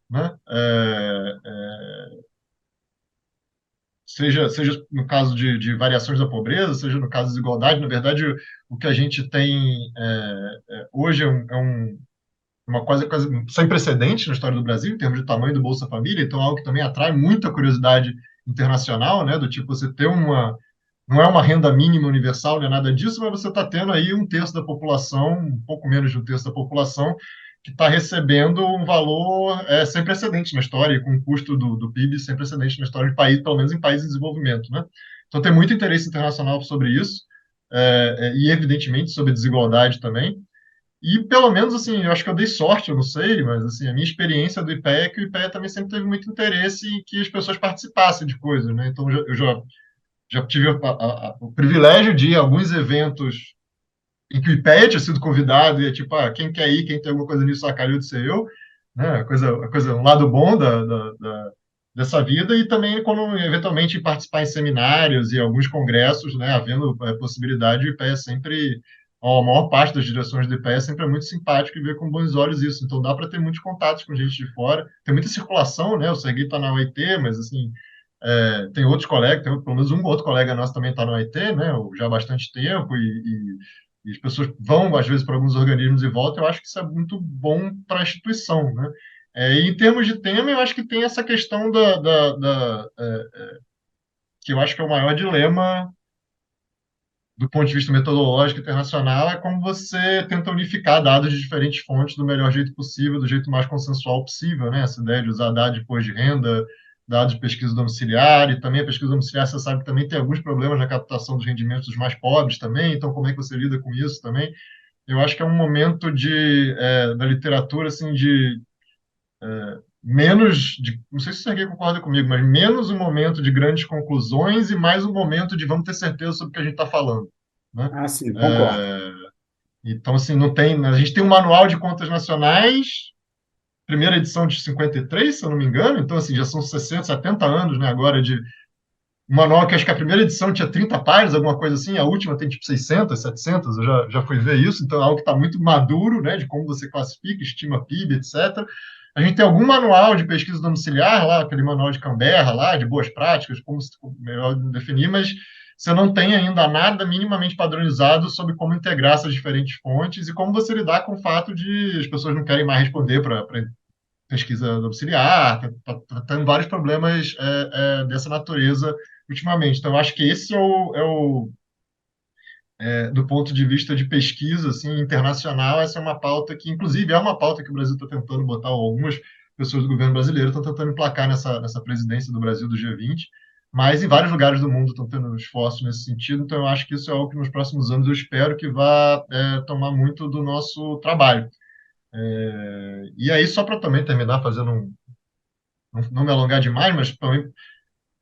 né? Seja no caso de variações da pobreza, seja no caso de desigualdade. Na verdade, o que a gente tem hoje uma coisa sem precedente na história do Brasil, em termos de tamanho do Bolsa Família, então é algo que também atrai muita curiosidade internacional, né? Do tipo, você ter não é uma renda mínima universal, não é nada disso, mas você está tendo aí um terço da população, um pouco menos de um terço da população, que está recebendo um valor sem precedente na história, e com um custo do PIB sem precedente na história de país, pelo menos em países em desenvolvimento, né? Então tem muito interesse internacional sobre isso, e evidentemente sobre desigualdade também. E pelo menos assim, eu acho que eu dei sorte, eu não sei, mas assim, a minha experiência do IPEA é que o IPEA também sempre teve muito interesse em que as pessoas participassem de coisas, né? Então eu já tive o privilégio de ir a alguns eventos em que o IPEA tinha sido convidado e é tipo, quem quer ir, quem tem alguma coisa nisso, calhou de ser eu, né? Um lado bom dessa vida, e também quando eventualmente participar em seminários e alguns congressos, né, havendo possibilidade, o IPEA sempre, a maior parte das direções do IPEA sempre é muito simpático e vê com bons olhos isso, então dá para ter muitos contatos com gente de fora, tem muita circulação, né, o Serguei está na UIT, mas assim, tem outros colegas, tem pelo menos um outro colega nosso também está no IT, né, já há bastante tempo, e as pessoas vão, às vezes, para alguns organismos e voltam. Eu acho que isso é muito bom para a instituição, né? E em termos de tema, eu acho que tem essa questão que eu acho que é o maior dilema do ponto de vista metodológico internacional, é como você tenta unificar dados de diferentes fontes do melhor jeito possível, do jeito mais consensual possível, né? Essa ideia de usar dados de imposto de renda, dados de pesquisa domiciliar, e também a pesquisa domiciliar, você sabe que também tem alguns problemas na captação dos rendimentos dos mais pobres também, então como é que você lida com isso também? Eu acho que é um momento da literatura, assim, não sei se o Serguei concorda comigo, mas menos um momento de grandes conclusões e mais um momento de vamos ter certeza sobre o que a gente está falando, né? Ah, sim, concordo. Então, assim, não tem. A gente tem um manual de contas nacionais, primeira edição de 53, se eu não me engano, então, assim, já são 60, 70 anos, né, agora de um manual que acho que a primeira edição tinha 30 páginas, alguma coisa assim, a última tem tipo 600, 700, eu já fui ver isso, então é algo que está muito maduro, né, de como você classifica, estima PIB, etc. A gente tem algum manual de pesquisa domiciliar lá, aquele manual de Canberra lá, de boas práticas, como melhor definir, mas você não tem ainda nada minimamente padronizado sobre como integrar essas diferentes fontes e como você lidar com o fato de as pessoas não querem mais responder para pesquisa domiciliar, está tendo vários problemas dessa natureza ultimamente. Então, eu acho que esse do ponto de vista de pesquisa assim, internacional, essa é uma pauta que, inclusive, é uma pauta que o Brasil está tentando botar, algumas pessoas do governo brasileiro estão tentando emplacar nessa presidência do Brasil do G20, mas em vários lugares do mundo estão tendo esforços nesse sentido, então eu acho que isso é algo que nos próximos anos eu espero que vá tomar muito do nosso trabalho. E aí, só para também terminar fazendo não me alongar demais, mas também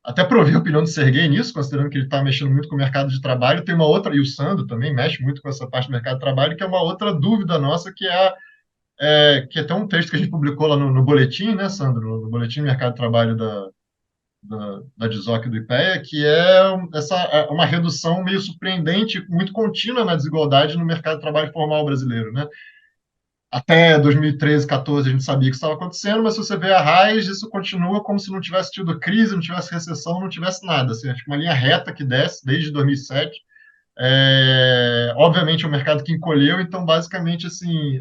até para ouvir a opinião do Serguei nisso, considerando que ele está mexendo muito com o mercado de trabalho, tem uma outra, e o Sandro também mexe muito com essa parte do mercado de trabalho, que é uma outra dúvida nossa, que é até um texto que a gente publicou lá no boletim, né, Sandro, no boletim do mercado de trabalho da DISOC e do IPEA, que é uma redução meio surpreendente, muito contínua na desigualdade no mercado de trabalho formal brasileiro, né? Até 2013, 14, a gente sabia que isso estava acontecendo, mas se você vê a raiz, isso continua como se não tivesse tido crise, não tivesse recessão, não tivesse nada. Assim, é tipo uma linha reta que desce desde 2007. Obviamente, é um mercado que encolheu, então, basicamente, assim,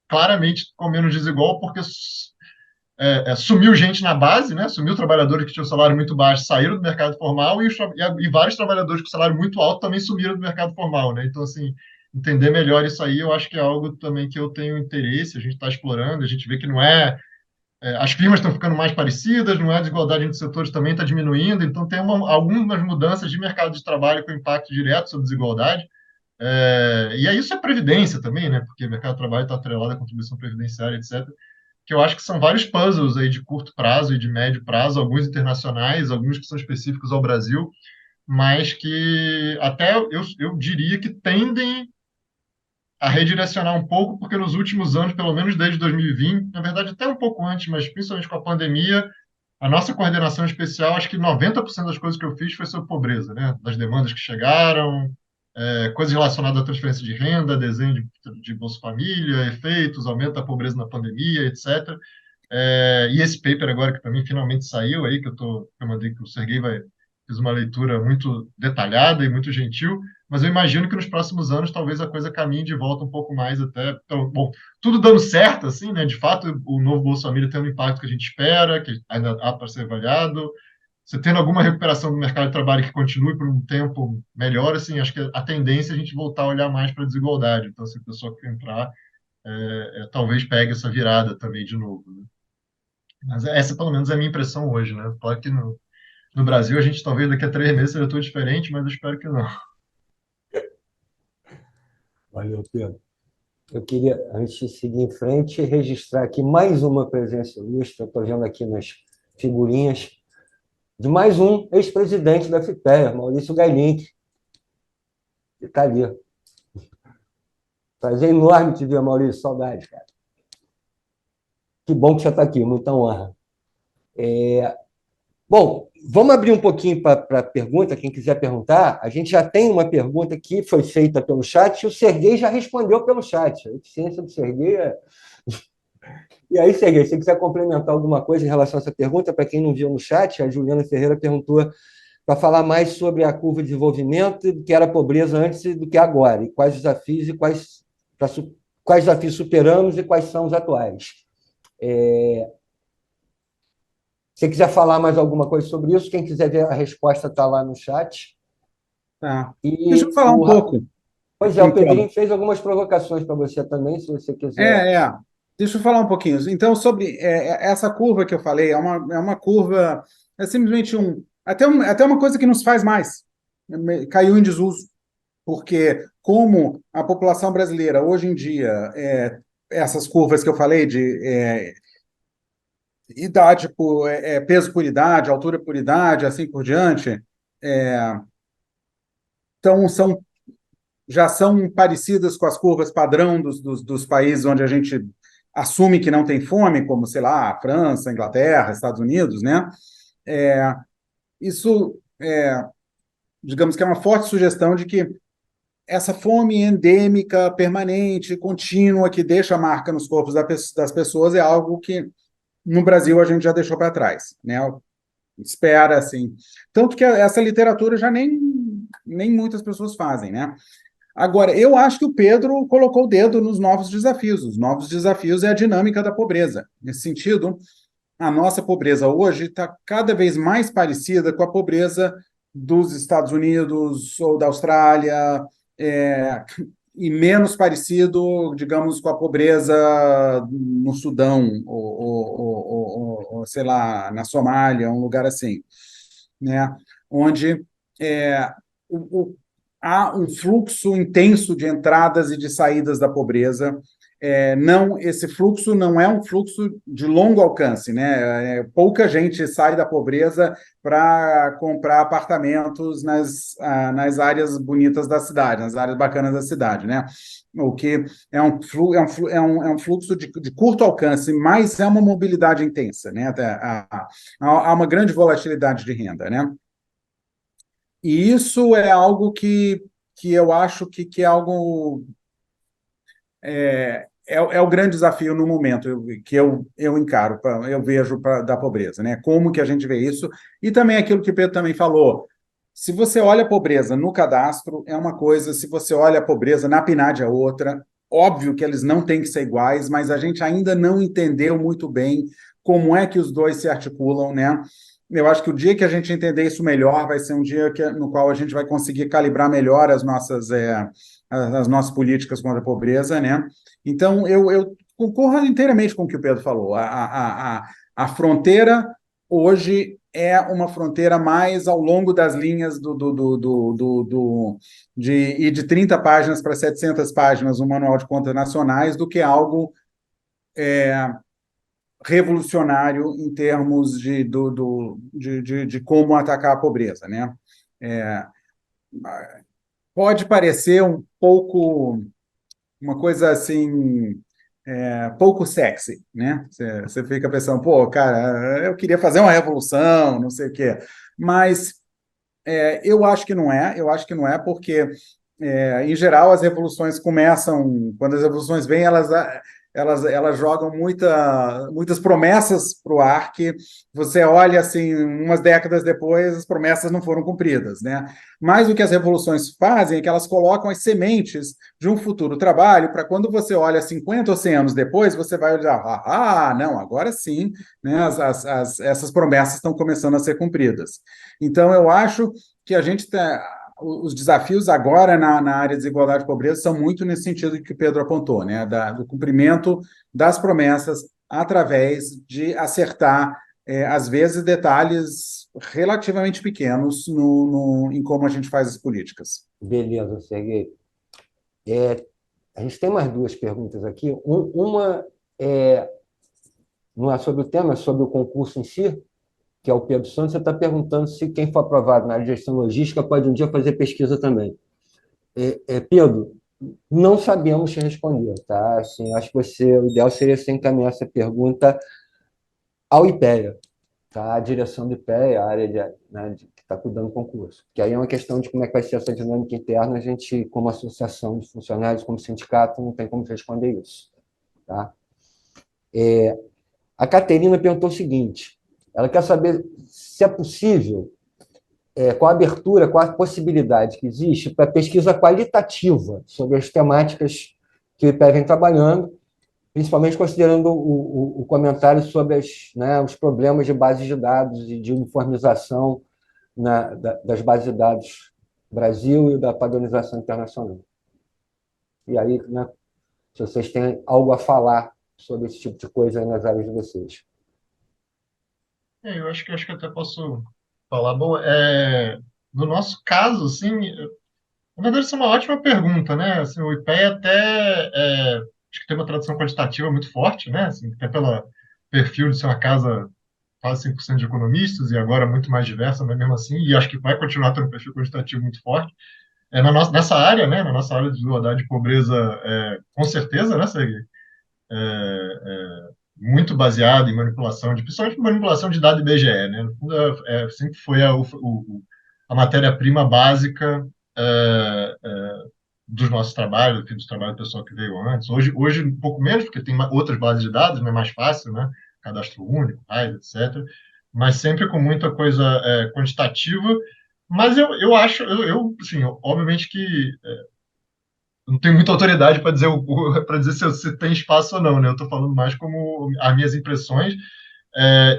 claramente ficou menos desigual, porque sumiu gente na base, né? Sumiu trabalhadores que tinham salário muito baixo, saíram do mercado formal, e vários trabalhadores com salário muito alto também sumiram do mercado formal, né? Então, assim, entender melhor isso aí, eu acho que é algo também que eu tenho interesse, a gente está explorando, a gente vê que não as firmas estão ficando mais parecidas, não é a desigualdade entre setores também está diminuindo, então tem algumas mudanças de mercado de trabalho com impacto direto sobre desigualdade, e aí isso é previdência também, né? Porque o mercado de trabalho está atrelado à contribuição previdenciária, etc., que eu acho que são vários puzzles aí de curto prazo e de médio prazo, alguns internacionais, alguns que são específicos ao Brasil, mas que até eu diria que tendem a redirecionar um pouco, porque nos últimos anos, pelo menos desde 2020, na verdade até um pouco antes, mas principalmente com a pandemia, a nossa coordenação especial, acho que 90% das coisas que eu fiz foi sobre pobreza, né? Das demandas que chegaram, coisas relacionadas à transferência de renda, desenho de Bolsa Família, efeitos, aumento da pobreza na pandemia, etc. E esse paper agora que para mim finalmente saiu aí, eu mandei que o Serguei fez uma leitura muito detalhada e muito gentil, mas eu imagino que nos próximos anos talvez a coisa caminhe de volta um pouco mais até, então, bom, tudo dando certo, assim, né? De fato, o novo Bolsa Família tem o impacto que a gente espera, que ainda há para ser avaliado. Você tendo alguma recuperação do mercado de trabalho que continue por um tempo melhor, assim, acho que a tendência é a gente voltar a olhar mais para a desigualdade. Então, se a pessoa que entrar, talvez pegue essa virada também de novo, né? Mas essa, pelo menos, é a minha impressão hoje, né? Claro que no Brasil a gente talvez daqui a 3 meses seja tudo diferente, mas eu espero que não. Valeu, Pedro. Eu queria, antes de seguir em frente, registrar aqui mais uma presença ilustre. Eu estou vendo aqui nas figurinhas de mais um ex-presidente da FIPEA, Maurício Gailink, que está ali. Prazer enorme te ver, Maurício. Saudade, cara. Que bom que você está aqui, muita honra. Bom, vamos abrir um pouquinho para a pergunta, quem quiser perguntar. A gente já tem uma pergunta que foi feita pelo chat e o Serguei já respondeu pelo chat. A eficiência do Serguei é... E aí, Serguei, se você quiser complementar alguma coisa em relação a essa pergunta, para quem não viu no chat, a Juliana Ferreira perguntou para falar mais sobre a curva de desenvolvimento, do que era a pobreza antes e do que agora, e quais desafios e quais desafios superamos e quais são os atuais. Se você quiser falar mais alguma coisa sobre isso, quem quiser ver a resposta está lá no chat. Tá. E Deixa eu falar um pouco. Pois é, o Pedrinho fez algumas provocações para você também, se você quiser. Deixa eu falar um pouquinho. Então, sobre essa curva que eu falei, é uma curva, é simplesmente até uma coisa que nos faz mais. Caiu em desuso. Porque como a população brasileira, hoje em dia, essas curvas que eu falei de idade por peso por idade, altura por idade, assim por diante, então já são parecidas com as curvas padrão dos países onde a gente assume que não tem fome, como, sei lá, França, Inglaterra, Estados Unidos, né? Isso, digamos que é uma forte sugestão de que essa fome endêmica, permanente, contínua, que deixa a marca nos corpos das pessoas é algo que no Brasil a gente já deixou para trás, né? Espera, assim. Tanto que essa literatura já nem muitas pessoas fazem, né? Agora, eu acho que o Pedro colocou o dedo nos novos desafios. Os novos desafios é a dinâmica da pobreza. Nesse sentido, a nossa pobreza hoje está cada vez mais parecida com a pobreza dos Estados Unidos ou da Austrália, e menos parecido, digamos, com a pobreza no Sudão ou sei lá, na Somália, um lugar assim, né? Onde há um fluxo intenso de entradas e de saídas da pobreza. Esse fluxo não é um fluxo de longo alcance, né? Pouca gente sai da pobreza para comprar apartamentos nas áreas bonitas da cidade, nas áreas bacanas da cidade, né? O que é um fluxo de curto alcance, mas é uma mobilidade intensa, né? Há uma grande volatilidade de renda, né? E isso é algo que eu acho que é algo... É o grande desafio no momento que eu encaro, eu vejo da pobreza, né? Como que a gente vê isso? E também aquilo que o Pedro também falou. Se você olha a pobreza no cadastro, é uma coisa, se você olha a pobreza na PNAD é outra. Óbvio que eles não têm que ser iguais, mas a gente ainda não entendeu muito bem como é que os dois se articulam, né? Eu acho que o dia que a gente entender isso melhor vai ser um dia no qual a gente vai conseguir calibrar melhor as nossas políticas contra a pobreza, né? Então, eu concordo inteiramente com o que o Pedro falou. A fronteira hoje é uma fronteira mais ao longo das linhas de 30 páginas para 700 páginas no Manual de Contas Nacionais do que algo revolucionário em termos de como atacar a pobreza, né? Pode parecer um pouco uma coisa assim, pouco sexy, né? Você fica pensando, pô, cara, eu queria fazer uma revolução, não sei o quê. Mas eu acho que não é porque Em geral, as revoluções começam, quando as revoluções vêm, elas jogam muitas promessas para o ar que você olha assim, umas décadas depois, as promessas não foram cumpridas, né? Mas o que as revoluções fazem é que elas colocam as sementes de um futuro trabalho para quando você olha 50 ou 100 anos depois, você vai olhar, não, agora sim, né? Essas promessas estão começando a ser cumpridas. Então, eu acho que a gente os desafios agora na área de desigualdade e pobreza são muito nesse sentido que o Pedro apontou, né? Do cumprimento das promessas através de acertar, às vezes, detalhes relativamente pequenos em como a gente faz as políticas. Beleza, Serguei. A gente tem mais duas perguntas aqui. Uma não é sobre o tema, é sobre o concurso em si, que é o Pedro Santos. Você está perguntando se quem for aprovado na área de gestão logística pode um dia fazer pesquisa também. Pedro, não sabemos te responder, tá? Assim, acho que o ideal seria você encaminhar essa pergunta ao IPEA, tá? A direção do IPEA, a área que está cuidando do concurso. Que aí é uma questão de como é que vai ser essa dinâmica interna, a gente, como associação de funcionários, como sindicato, não tem como responder isso, tá? A Caterina perguntou o seguinte, ela quer saber se é possível, qual a abertura, qual a possibilidade que existe para pesquisa qualitativa sobre as temáticas que o IPEA vem trabalhando, principalmente considerando o comentário sobre os problemas de bases de dados e de uniformização das bases de dados Brasil e da padronização internacional. E aí, né, se vocês têm algo a falar sobre esse tipo de coisa nas áreas de vocês. Eu acho que até posso falar. Bom, no nosso caso, assim, na verdade, isso é uma ótima pergunta, né? Assim, o IPEA até acho que tem uma tradição quantitativa muito forte, né? Assim, até pelo perfil de ser uma casa quase 100% de economistas e agora muito mais diversa, mas mesmo assim, e acho que vai continuar tendo um perfil quantitativo muito forte. Nessa área, né? Na nossa área de desigualdade e pobreza, com certeza, né, Sergei? Muito baseado em manipulação, principalmente manipulação de dado IBGE, né? No fundo, sempre foi a matéria-prima básica dos nossos trabalhos, do trabalho do pessoal que veio antes. Hoje um pouco menos, porque tem outras bases de dados, né? Mais fácil, né? Cadastro único, RAID, etc. Mas sempre com muita coisa quantitativa. Mas eu acho, assim, obviamente que não tenho muita autoridade para dizer, para dizer se tem espaço ou não, né? Eu estou falando mais como as minhas impressões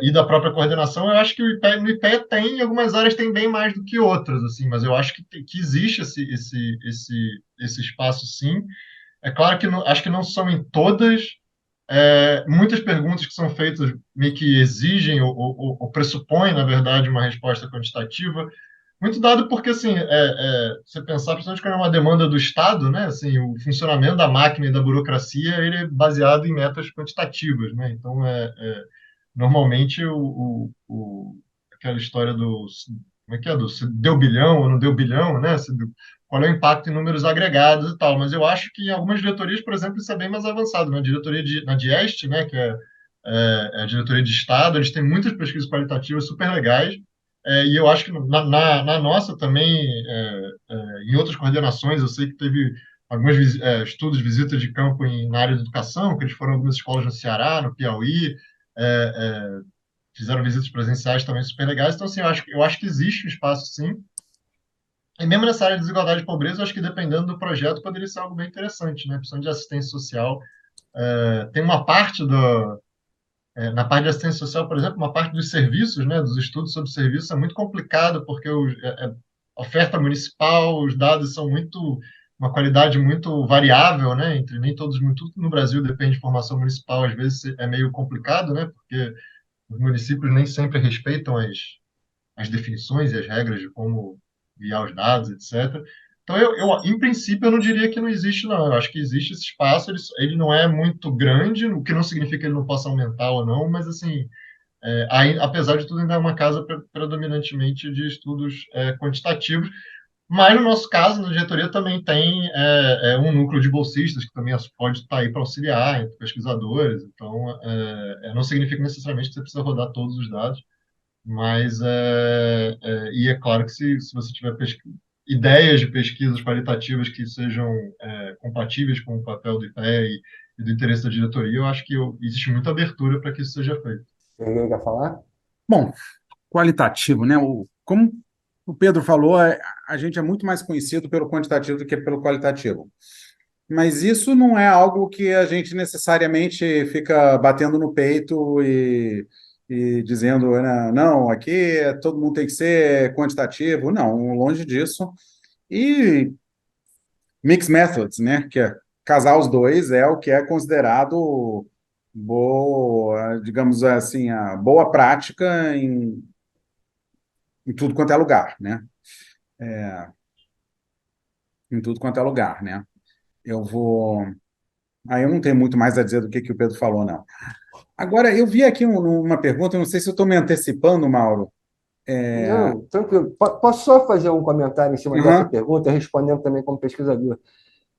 e da própria coordenação. Eu acho que no IPEA tem, em algumas áreas tem bem mais do que outras, assim, mas eu acho que existe esse espaço, sim. É claro que acho que não são em todas. Muitas perguntas que são feitas meio que exigem ou pressupõem, na verdade, uma resposta quantitativa. Muito dado porque, assim, você pensar, principalmente quando é uma demanda do Estado, né, assim, o funcionamento da máquina e da burocracia, ele é baseado em metas quantitativas, né, então, normalmente, aquela história como é que é, se deu bilhão ou não deu bilhão, né, qual é o impacto em números agregados e tal, mas eu acho que em algumas diretorias, por exemplo, isso é bem mais avançado, na DIEST, né, que é a diretoria de Estado, eles têm muitas pesquisas qualitativas super legais, e eu acho que na nossa também, em outras coordenações, eu sei que teve alguns estudos, visitas de campo na área de educação, que eles foram a algumas escolas no Ceará, no Piauí, é, é, fizeram visitas presenciais também super legais. Então, assim, eu acho que existe um espaço, sim. E mesmo nessa área de desigualdade e pobreza, eu acho que dependendo do projeto, poderia ser algo bem interessante, né? Principalmente de assistência social. Tem uma parte na parte de assistência social, por exemplo, uma parte dos serviços, né, dos estudos sobre serviços é muito complicado, porque a oferta municipal, os dados são uma qualidade muito variável, né, entre nem todos, tudo no Brasil depende de formação municipal, às vezes é meio complicado, né, porque os municípios nem sempre respeitam as definições e as regras de como guiar os dados, etc. Então, em princípio, eu não diria que não existe, não. Eu acho que existe esse espaço, ele não é muito grande, o que não significa que ele não possa aumentar ou não, mas, assim, apesar de tudo, ainda é uma casa predominantemente de estudos quantitativos. Mas, no nosso caso, na diretoria também tem um núcleo de bolsistas, que também pode estar aí para auxiliar entre pesquisadores. Então, não significa necessariamente que você precisa rodar todos os dados, mas e é claro que se você tiver ideias de pesquisas qualitativas que sejam compatíveis com o papel do IPEA e do interesse da diretoria, eu acho que existe muita abertura para que isso seja feito. Alguém quer falar? Bom, qualitativo, né? Como o Pedro falou, a gente é muito mais conhecido pelo quantitativo do que pelo qualitativo. Mas isso não é algo que a gente necessariamente fica batendo no peito e dizendo, não, aqui todo mundo tem que ser quantitativo. Não, longe disso. E mixed methods, né? Que é casar os dois é o que é considerado boa, digamos assim, a boa prática em tudo quanto é lugar, né? Em tudo quanto é lugar, né? Eu vou. Aí eu não tenho muito mais a dizer do que o Pedro falou, não. Agora, eu vi aqui uma pergunta, eu não sei se eu estou me antecipando, Mauro. Não, tranquilo. Posso só fazer um comentário em cima dessa Uhum. pergunta, respondendo também como pesquisador?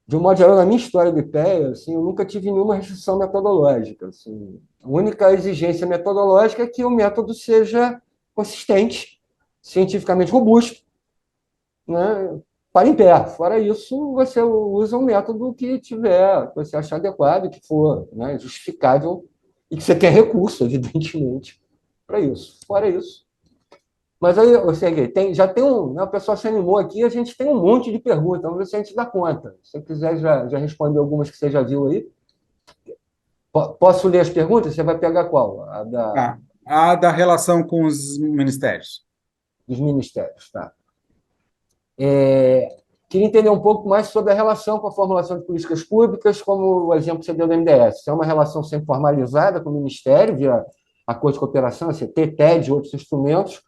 De um modo geral, na minha história do IPEA, assim, eu nunca tive nenhuma restrição metodológica. Assim. A única exigência metodológica é que o método seja consistente, cientificamente robusto, né, para em pé. Fora isso, você usa um método que tiver, que você achar adequado, que for, né, justificável e que você quer recurso, evidentemente, para isso. Fora isso. Mas aí, eu sei, já tem um. Né, o pessoal se animou aqui, a gente tem um monte de perguntas, vamos ver se a gente dá conta. Se você quiser já responder algumas que você já viu aí. Posso ler as perguntas? Você vai pegar qual? A Tá. A da relação com os ministérios. dos ministérios, tá? Queria entender um pouco mais sobre a relação com a formulação de políticas públicas, como o exemplo que você deu do MDS. Se é uma relação sempre formalizada com o Ministério, via acordo de cooperação, CT, TED e outros instrumentos,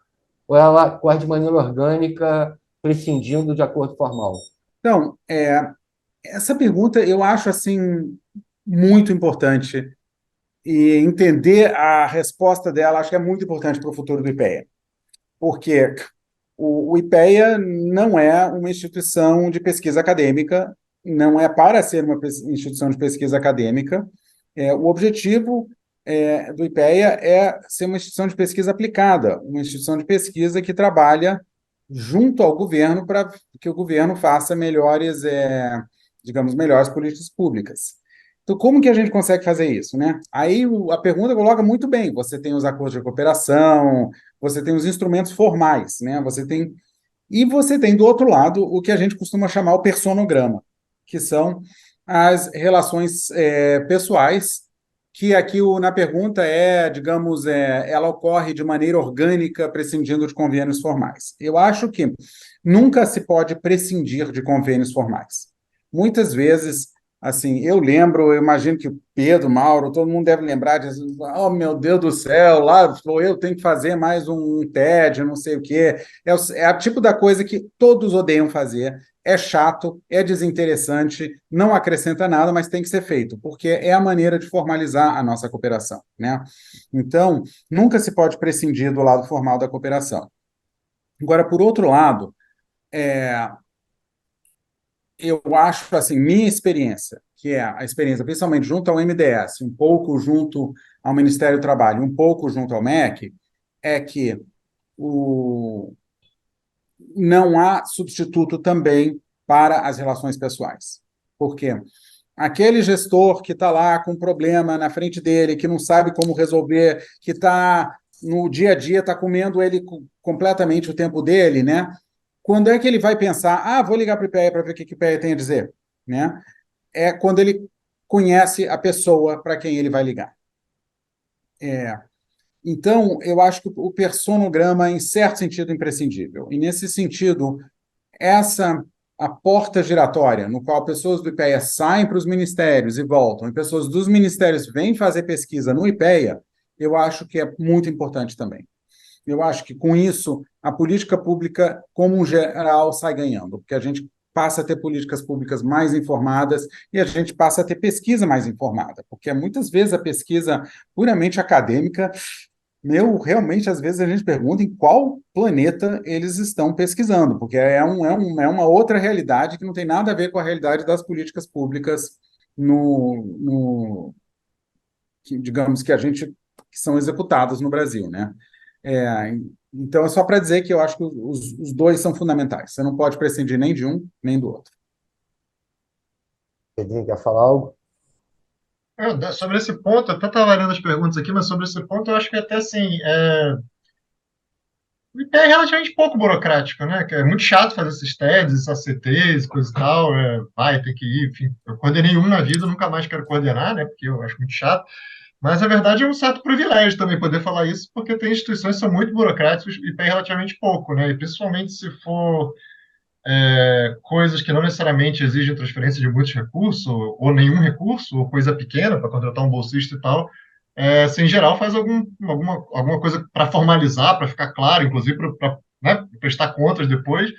ou ela ocorre de maneira orgânica, prescindindo de acordo formal? Então, essa pergunta eu acho assim muito importante e entender a resposta dela acho que é muito importante para o futuro do IPEA, porque o IPEA não é uma instituição de pesquisa acadêmica, não é para ser uma instituição de pesquisa acadêmica. O objetivo do IPEA é ser uma instituição de pesquisa aplicada, uma instituição de pesquisa que trabalha junto ao governo para que o governo faça melhores, digamos, melhores políticas públicas. Então, como que a gente consegue fazer isso, né? Aí a pergunta coloca muito bem. Você tem os acordos de cooperação, você tem os instrumentos formais, né? Você tem do outro lado o que a gente costuma chamar o personograma, que são as relações pessoais, que aqui na pergunta digamos, ela ocorre de maneira orgânica, prescindindo de convênios formais. Eu acho que nunca se pode prescindir de convênios formais. Muitas vezes, assim, eu imagino que o Pedro, Mauro, todo mundo deve lembrar de, oh, meu Deus do céu, lá eu tenho que fazer mais um TED, não sei o quê. É o tipo da coisa que todos odeiam fazer. É chato, é desinteressante, não acrescenta nada, mas tem que ser feito, porque é a maneira de formalizar a nossa cooperação, né? Então, nunca se pode prescindir do lado formal da cooperação. Agora, por outro lado, eu acho, assim, minha experiência, que é a experiência principalmente junto ao MDS, um pouco junto ao Ministério do Trabalho, um pouco junto ao MEC, é que não há substituto também para as relações pessoais. Por quê? Aquele gestor que está lá com um problema na frente dele, que não sabe como resolver, que está no dia a dia, está comendo ele completamente o tempo dele, né? Quando é que ele vai pensar, vou ligar para o IPEA para ver o que o IPEA tem a dizer, né? É quando ele conhece a pessoa para quem ele vai ligar. Então, eu acho que o personograma, em certo sentido, é imprescindível. E, nesse sentido, a porta giratória, no qual pessoas do IPEA saem para os ministérios e voltam, e pessoas dos ministérios vêm fazer pesquisa no IPEA, eu acho que é muito importante também. Eu acho que, com isso, a política pública, como um geral, sai ganhando, porque a gente passa a ter políticas públicas mais informadas e a gente passa a ter pesquisa mais informada, porque muitas vezes a pesquisa puramente acadêmica, realmente, às vezes a gente pergunta em qual planeta eles estão pesquisando, porque é uma outra realidade que não tem nada a ver com a realidade das políticas públicas digamos que são executadas no Brasil, né? Então, é só para dizer que eu acho que os dois são fundamentais. Você não pode prescindir nem de um, nem do outro. Pedrinho, quer falar algo? Sobre esse ponto, eu até estava lendo as perguntas aqui, mas sobre esse ponto eu acho que até assim, o IP é relativamente pouco burocrático, né? Que é muito chato fazer esses TEDs, esses ACTs, coisa e tal. Vai, tem que ir, enfim. Eu coordenei um na vida, nunca mais quero coordenar, né? Porque eu acho muito chato. Mas, na verdade, é um certo privilégio também poder falar isso, porque tem instituições que são muito burocráticas e tem relativamente pouco, né? E principalmente se for coisas que não necessariamente exigem transferência de muitos recursos, ou nenhum recurso, ou coisa pequena para contratar um bolsista e tal, se em geral faz alguma coisa para formalizar, para ficar claro, inclusive para né, prestar contas depois,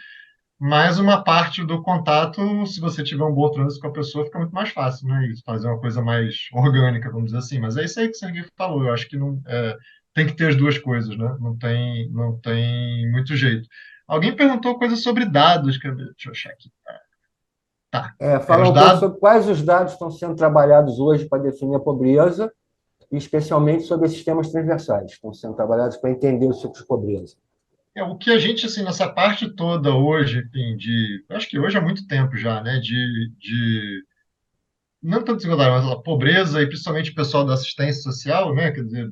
mas uma parte do contato, se você tiver um bom trânsito com a pessoa, fica muito mais fácil, né? E fazer uma coisa mais orgânica, vamos dizer assim. Mas é isso aí que o Serguei falou. Eu acho que não, tem que ter as duas coisas, né? Não tem muito jeito. Alguém perguntou coisas sobre dados. Deixa eu achar aqui. Tá. Fala Os um pouco dados. sobre quais os dados estão sendo trabalhados hoje para definir a pobreza, e especialmente sobre esses temas transversais, que estão sendo trabalhados para entender os ciclos de pobreza. O que a gente, assim, nessa parte toda hoje, enfim, acho que hoje há muito tempo já, né? Não tanto desigualdade, mas a pobreza e principalmente o pessoal da assistência social, né? Quer dizer,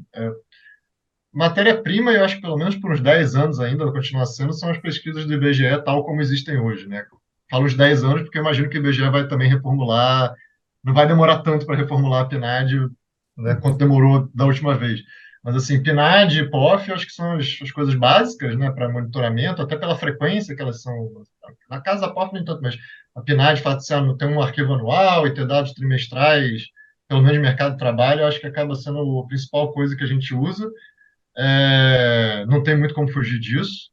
matéria-prima, eu acho que pelo menos por uns 10 anos ainda, vai continuar sendo, são as pesquisas do IBGE tal como existem hoje, né? Falo uns 10 anos porque eu imagino que o IBGE vai também reformular, não vai demorar tanto para reformular a PNAD, né, quanto demorou da última vez. Mas, assim, PNAD e POF, eu acho que são as coisas básicas, né, para monitoramento, até pela frequência que elas são. Na casa da POF, nem tanto, mas a PNAD, o fato de ser, ter um arquivo anual e ter dados trimestrais, pelo menos no mercado de trabalho, eu acho que acaba sendo a principal coisa que a gente usa. Não tem muito como fugir disso.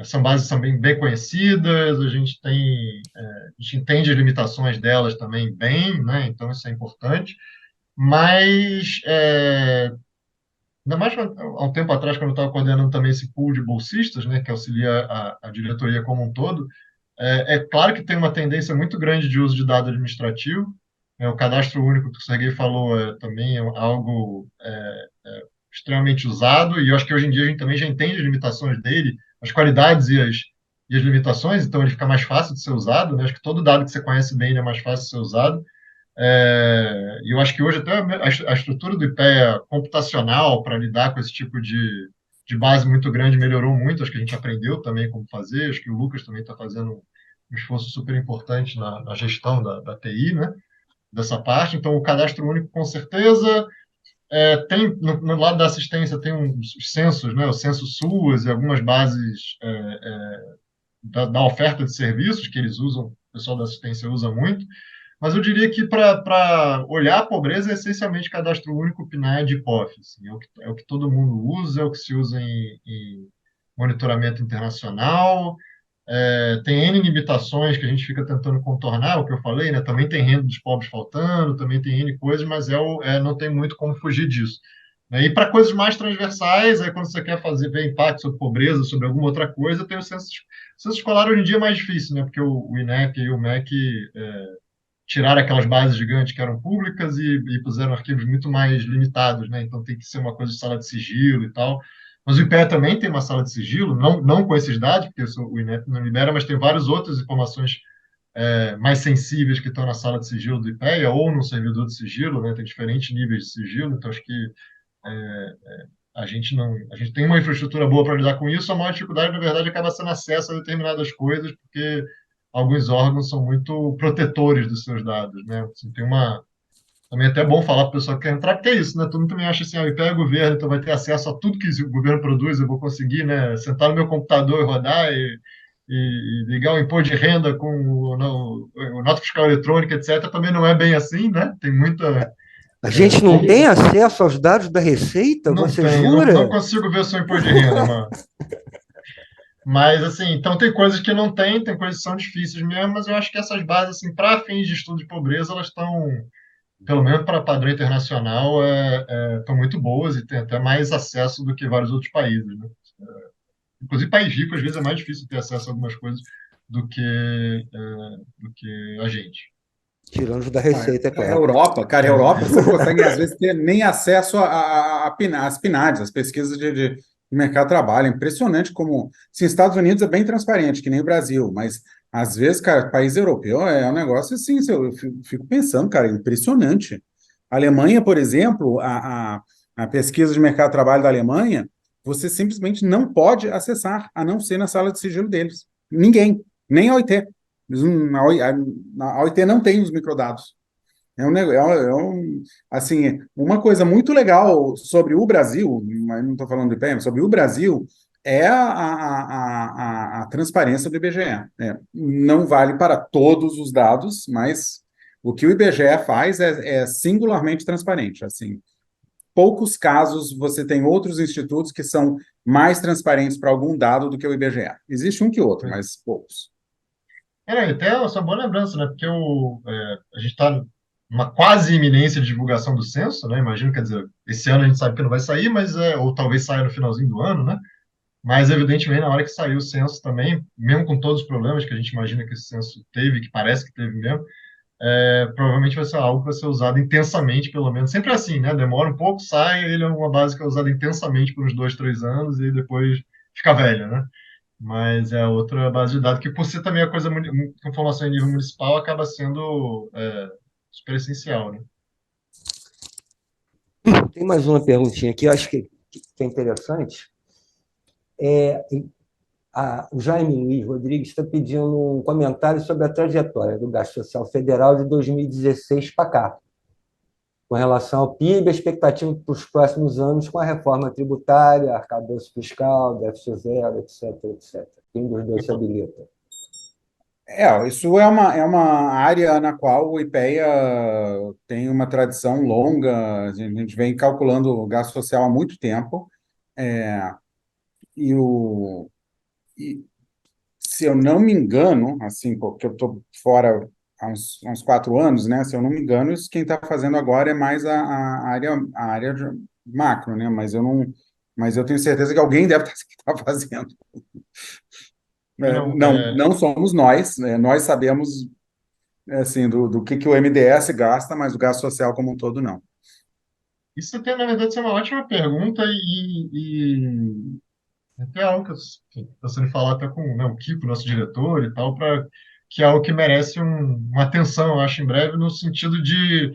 São bases também bem conhecidas, a gente entende as limitações delas também bem, né? Então isso é importante. Mas, ainda mais há um tempo atrás, quando eu estava coordenando também esse pool de bolsistas, né, que auxilia a diretoria como um todo, claro que tem uma tendência muito grande de uso de dado administrativo. O cadastro único que o Serguei falou também é algo extremamente usado, e eu acho que hoje em dia a gente também já entende as limitações dele, as qualidades e as limitações, então ele fica mais fácil de ser usado, né? Acho que todo dado que você conhece bem ele é mais fácil de ser usado. E eu acho que hoje até a estrutura do IPEA computacional para lidar com esse tipo de base muito grande melhorou muito, acho que a gente aprendeu também como fazer, acho que o Lucas também está fazendo um esforço super importante na gestão da TI, né? Dessa parte, então o cadastro único com certeza. Tem no lado da assistência tem os censos, né? O censo SUAS e algumas bases da oferta de serviços que eles usam, o pessoal da assistência usa muito, mas eu diria que para olhar a pobreza é essencialmente cadastro único, PNAD e POF. Assim, é o que todo mundo usa, é o que se usa em monitoramento internacional. Tem N limitações que a gente fica tentando contornar, o que eu falei, né? Também tem renda dos pobres faltando, também tem N coisas, mas não tem muito como fugir disso. Né? E para coisas mais transversais, aí quando você quer ver impacto sobre pobreza, sobre alguma outra coisa, tem o censo escolar hoje em dia é mais difícil, né? Porque o INEP e o MEC tiraram aquelas bases gigantes que eram públicas e puseram arquivos muito mais limitados, né? Então tem que ser uma coisa de sala de sigilo e tal. Mas o IPEA também tem uma sala de sigilo, não com esses dados, porque o INEP não libera, mas tem várias outras informações mais sensíveis que estão na sala de sigilo do IPEA ou no servidor de sigilo, né? Tem diferentes níveis de sigilo, então acho que a gente tem uma infraestrutura boa para lidar com isso, a maior dificuldade, na verdade, acaba sendo acesso a determinadas coisas, porque alguns órgãos são muito protetores dos seus dados, né? Assim, também é até bom falar para o pessoal que quer entrar, porque é isso, né? Todo mundo também acha assim, o IPEA é governo, então vai ter acesso a tudo que o governo produz, eu vou conseguir, né, sentar no meu computador e rodar e ligar o imposto de renda com o nota fiscal eletrônica, etc. Também não é bem assim, né? Tem muita... A gente não tem acesso aos dados da Receita? Não Você tem, jura? não consigo ver o seu imposto de renda, mano. Mas, assim, então tem coisas que não tem coisas que são difíceis mesmo, mas eu acho que essas bases, assim, para fins de estudo de pobreza, elas estão, pelo menos para padrão internacional, estão muito boas e tem até mais acesso do que vários outros países, né? Inclusive, país rico, às vezes, é mais difícil ter acesso a algumas coisas do que a gente. Tirando os da Receita, é A claro. Europa, cara, a Europa você não consegue, às vezes, ter nem acesso às PNADs, as pesquisas o mercado de trabalho. É impressionante como... Sim, Estados Unidos é bem transparente, que nem o Brasil, mas às vezes, cara, país europeu é um negócio assim, eu fico pensando, cara, é impressionante. A Alemanha, por exemplo, a pesquisa de mercado de trabalho da Alemanha, você simplesmente não pode acessar, a não ser na sala de sigilo deles. Ninguém, nem a OIT. A OIT não tem os microdados. Assim, uma coisa muito legal sobre o Brasil, mas não estou falando do IPM, sobre o Brasil, é a transparência do IBGE. Não vale para todos os dados, mas o que o IBGE faz é singularmente transparente. Assim, poucos casos você tem outros institutos que são mais transparentes para algum dado do que o IBGE. Existe um que outro, mas poucos. Até essa boa lembrança, né? Porque a gente está numa quase iminência de divulgação do censo, né? Imagino, quer dizer, esse ano a gente sabe que não vai sair, mas ou talvez saia no finalzinho do ano, né? Mas, evidentemente, na hora que saiu o censo também, mesmo com todos os problemas que a gente imagina que esse censo teve, que parece que teve mesmo, provavelmente vai ser algo que vai ser usado intensamente, pelo menos. Sempre assim, né? Demora um pouco, sai, ele é uma base que é usada intensamente por uns 2, 3 anos e depois fica velha, né? Mas é outra base de dados que, por ser também a coisa, informação em nível municipal, acaba sendo super essencial, né? Tem mais uma perguntinha aqui, eu acho que é interessante. O Jaime Luiz Rodrigues está pedindo um comentário sobre a trajetória do gasto social federal de 2016 para cá, com relação ao PIB, a expectativa para os próximos anos com a reforma tributária, arcabouço fiscal, déficit zero, etc, etc. Quem dos dois se habilita? Isso é uma área na qual o IPEA tem uma tradição longa, a gente vem calculando o gasto social há muito tempo, é, e, o, e se eu não me engano, assim, porque eu estou fora há uns 4 anos, né? Se eu não me engano, isso quem está fazendo agora é mais a área de macro, né? Mas eu tenho certeza que alguém deve estar fazendo. Não, Não somos nós, né? Nós sabemos assim, do que o MDS gasta, mas o gasto social como um todo não. isso até, na verdade, isso é uma ótima pergunta e até algo que eu estou sendo falar até com, né, o Kiko, nosso diretor e tal, que é algo que merece uma atenção, eu acho, em breve, no sentido de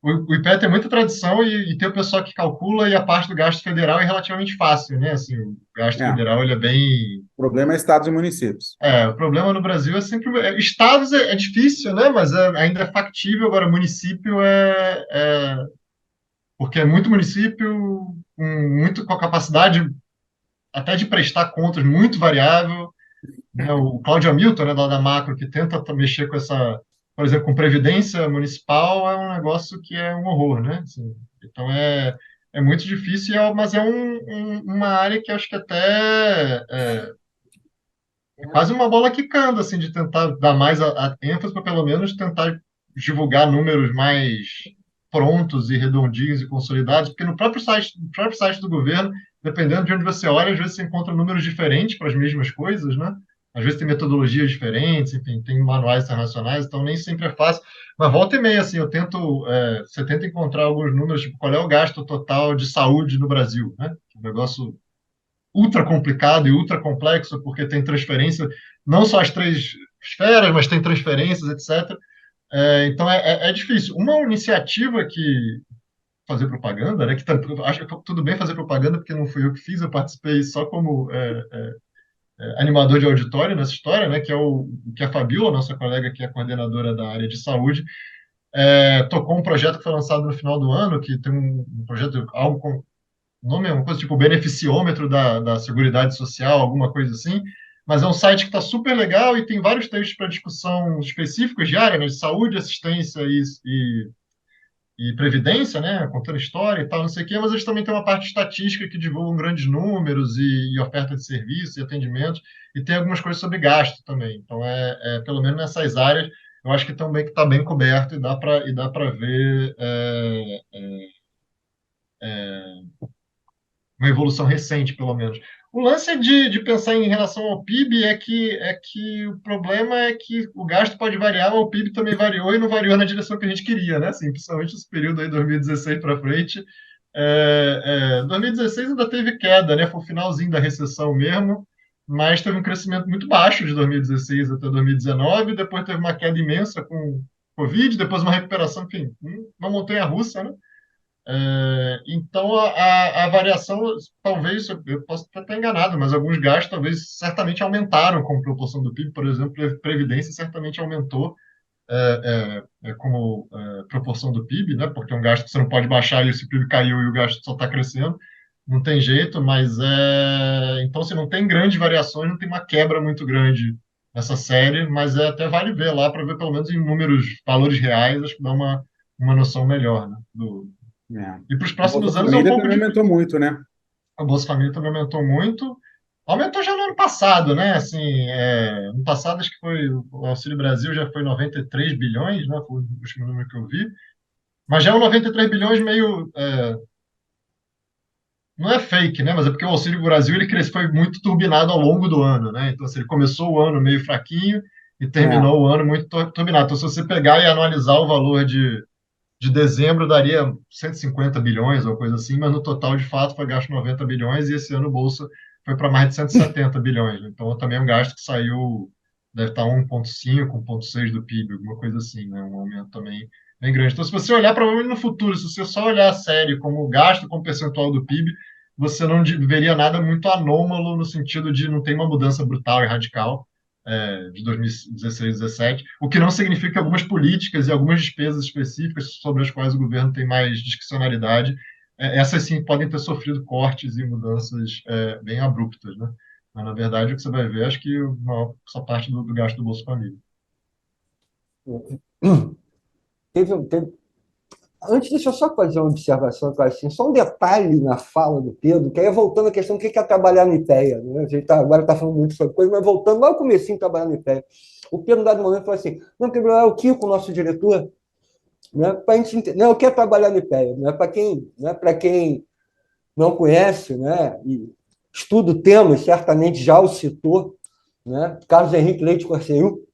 o IPEA tem muita tradição e tem o pessoal que calcula e a parte do gasto federal é relativamente fácil, né? Assim, o gasto O federal ele é bem. problema é estados e municípios. O problema no Brasil é sempre. Estados é difícil, né? Mas ainda é factível, agora município porque é muito município, muito com a capacidade até de prestar contas muito variável, né? O Cláudio Hamilton, né, da Macro, que tenta mexer com essa, por exemplo, com previdência municipal, é um negócio que é um horror, né? Assim, então é muito difícil, mas é uma área que eu acho que até é quase uma bola quicando, assim, de tentar dar mais a ênfase para pelo menos tentar divulgar números mais prontos e redondinhos e consolidados, porque no próprio site do governo, dependendo de onde você olha, às vezes você encontra números diferentes para as mesmas coisas, né? Às vezes tem metodologias diferentes, enfim, tem manuais internacionais, então nem sempre é fácil. Mas volta e meia, assim, você tenta encontrar alguns números, tipo, qual é o gasto total de saúde no Brasil, né? Um negócio ultra complicado e ultra complexo, porque tem transferência, não só as três esferas, mas tem transferências, etc. Então é difícil. Uma iniciativa que fazer propaganda, né? Acho que tudo bem fazer propaganda, porque não fui eu que fiz, eu participei só como animador de auditório nessa história, né? Que a Fabiola, nossa colega que é coordenadora da área de saúde, tocou um projeto que foi lançado no final do ano, que tem um projeto, algo com o nome é uma coisa tipo beneficiômetro da Seguridade Social, alguma coisa assim, mas é um site que está super legal e tem vários textos para discussão específicos de área, né, de saúde, assistência e previdência, né, contando história e tal, não sei o quê, mas eles também têm uma parte estatística que divulgam grandes números e oferta de serviços e atendimentos, e tem algumas coisas sobre gasto também. Então, pelo menos nessas áreas, eu acho que também que está bem coberto e dá para ver uma evolução recente, pelo menos. O lance de pensar em relação ao PIB é que o problema é que o gasto pode variar, mas o PIB também variou e não variou na direção que a gente queria, né? Assim, principalmente esse período aí, 2016 para frente, 2016 ainda teve queda, né? Foi o finalzinho da recessão mesmo, mas teve um crescimento muito baixo de 2016 até 2019, depois teve uma queda imensa com Covid, depois uma recuperação, enfim, uma montanha-russa, né? Então, a variação, talvez, eu posso até estar enganado, mas alguns gastos talvez certamente aumentaram como proporção do PIB, por exemplo, a Previdência certamente aumentou como proporção do PIB, né? Porque é um gasto que você não pode baixar e se o PIB caiu e o gasto só está crescendo, não tem jeito, mas então, se não tem grandes variações, não tem uma quebra muito grande nessa série, mas até vale ver lá para ver pelo menos em números, valores reais, acho que dá uma noção melhor, né? É. E para os A Bolsa próximos anos é um Família pouco também difícil. aumentou muito, né? A Bolsa Família também aumentou muito. Aumentou já no ano passado, né? Assim, no passado, acho que foi o Auxílio Brasil já foi 93 bilhões, né? Foi o último número que eu vi. Mas já é um 93 bilhões meio. Não é fake, né? Mas é porque o Auxílio Brasil ele cresceu, foi muito turbinado ao longo do ano, né? Então, assim, ele começou o ano meio fraquinho e É. terminou o ano muito turbinado. Então, se você pegar e analisar o valor de dezembro daria 150 bilhões ou coisa assim, mas no total, de fato, foi gasto 90 bilhões e esse ano o Bolsa foi para mais de 170 bilhões. Então, também é um gasto que saiu, deve estar 1,5, 1,6 do PIB, alguma coisa assim, né? Um aumento também bem grande. Então, se você olhar provavelmente no futuro, se você só olhar a série como gasto, como percentual do PIB, você não veria nada muito anômalo no sentido de não ter uma mudança brutal e radical de 2016, 2017, o que não significa que algumas políticas e algumas despesas específicas sobre as quais o governo tem mais discricionariedade, essas sim podem ter sofrido cortes e mudanças bem abruptas, né? Mas, na verdade, o que você vai ver, acho que essa parte do gasto do Bolsa Família. Teve, antes, deixa eu só fazer uma observação, assim, só um detalhe na fala do Pedro, que aí é voltando à questão do que é trabalhar no IPEA. Né? A gente agora está falando muito sobre coisa, mas voltando lá no comecinho, trabalhar no IPEA. O Pedro, dado momento, falou assim, não, que é o Kiko, nosso diretor, né? Para a gente entender, não, o que é trabalhar no IPEA? Né? Para quem não conhece, né? E estuda o tema, certamente já o citou, né? Carlos Henrique Leite Corseil,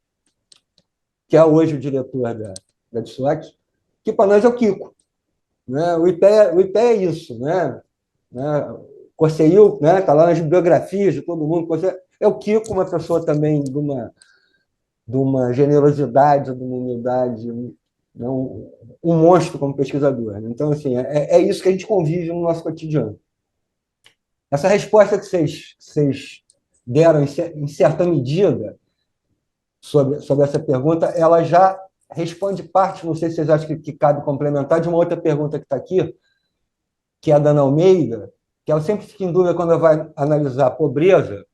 que é hoje o diretor da DSOC, que para nós é o Kiko. Né? O IPEA é isso, né? Corseil, né? Está lá nas biografias de todo mundo. É o Kiko, uma pessoa também de uma generosidade, de uma humildade, um monstro como pesquisador. Né? Então, assim, é isso que a gente convive no nosso cotidiano. Essa resposta que vocês deram, em certa medida, sobre essa pergunta, ela já responde parte, não sei se vocês acham que cabe complementar, de uma outra pergunta que está aqui, que é a da Ana Almeida, que ela sempre fica em dúvida quando ela vai analisar a pobreza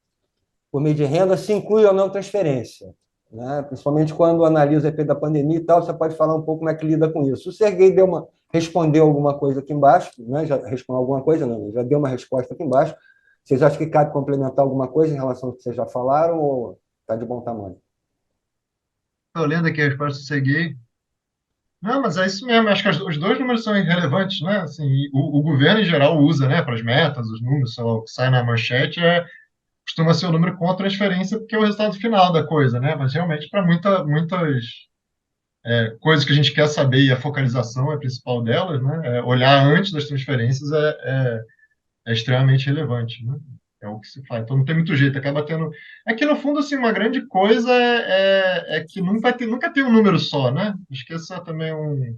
por meio de renda, se inclui ou não transferência. Né? Principalmente quando analisa o efeito da pandemia e tal, você pode falar um pouco como é que lida com isso. O Serguei respondeu alguma coisa aqui embaixo, né? Já respondeu alguma coisa, não, já deu uma resposta aqui embaixo. Vocês acham que cabe complementar alguma coisa em relação ao que vocês já falaram ou está de bom tamanho? Estou lendo aqui a resposta do Segui. Não, mas é isso mesmo. Acho que os dois números são irrelevantes, né? Assim, o governo em geral usa, né, para as metas, os números, sei lá, o que sai na manchete costuma ser o número com a transferência, porque é o resultado final da coisa, né? Mas realmente para muitas coisas que a gente quer saber e a focalização é a principal delas, né? Olhar antes das transferências é extremamente relevante, né? É o que se faz. Então não tem muito jeito, acaba tendo. É que no fundo, assim, uma grande coisa é que nunca tem um número só, né? Acho que essa também é um.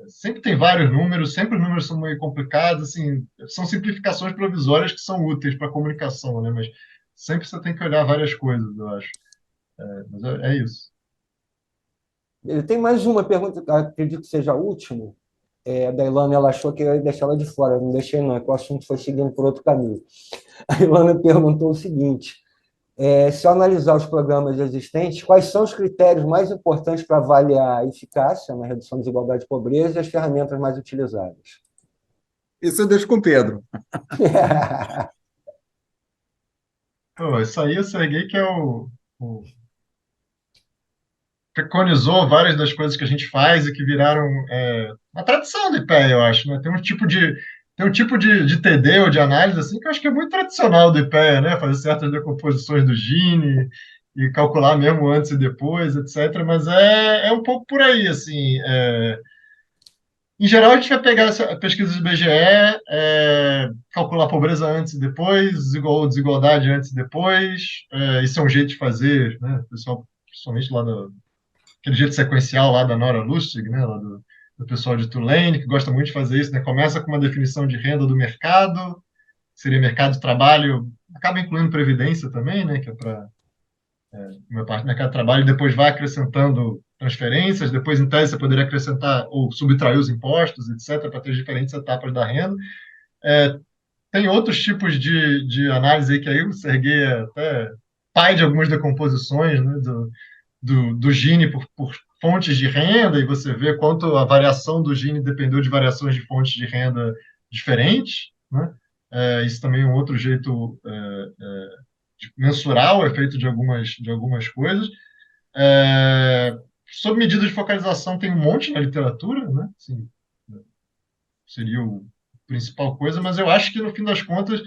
Sempre tem vários números, sempre os números são meio complicados, assim, são simplificações provisórias que são úteis para a comunicação, né? Mas sempre você tem que olhar várias coisas, eu acho. Mas é isso. Tem mais uma pergunta, acredito que seja a última. Da Ilana, ela achou que eu ia deixar ela de fora, eu não deixei não, é que o assunto foi seguindo por outro caminho. A Ilana perguntou o seguinte, se eu analisar os programas existentes, quais são os critérios mais importantes para avaliar a eficácia na redução da desigualdade e pobreza e as ferramentas mais utilizadas? Isso eu deixo com o Pedro. Pô, isso aí eu Serguei que é o preconizou várias das coisas que a gente faz e que viraram uma tradição do IPEA, eu acho, né? Tem um tipo de TD ou de análise assim que eu acho que é muito tradicional do IPEA, né? Fazer certas decomposições do Gini e calcular mesmo antes e depois, etc. Mas é um pouco por aí, assim. Em geral, a gente vai pegar essa pesquisa do IBGE, calcular a pobreza antes e depois, desigualdade antes e depois. Isso é um jeito de fazer, né? O pessoal, principalmente lá aquele jeito sequencial lá da Nora Lustig, né? Lá do pessoal de Tulane, que gosta muito de fazer isso, né? Começa com uma definição de renda do mercado, seria mercado de trabalho, acaba incluindo previdência também, né? Que é para uma parte do mercado de trabalho, e depois vai acrescentando transferências, depois, em tese, você poderia acrescentar ou subtrair os impostos, etc., para ter diferentes etapas da renda. Tem outros tipos de análise aí que aí o Serguei é até pai de algumas decomposições, né, do Gini por fontes de renda, e você vê quanto a variação do Gini dependeu de variações de fontes de renda diferentes, né? Isso também é um outro jeito de mensurar o efeito de algumas coisas. Sobre medidas de focalização, tem um monte na literatura, né? Assim, seria a principal coisa, mas eu acho que, no fim das contas,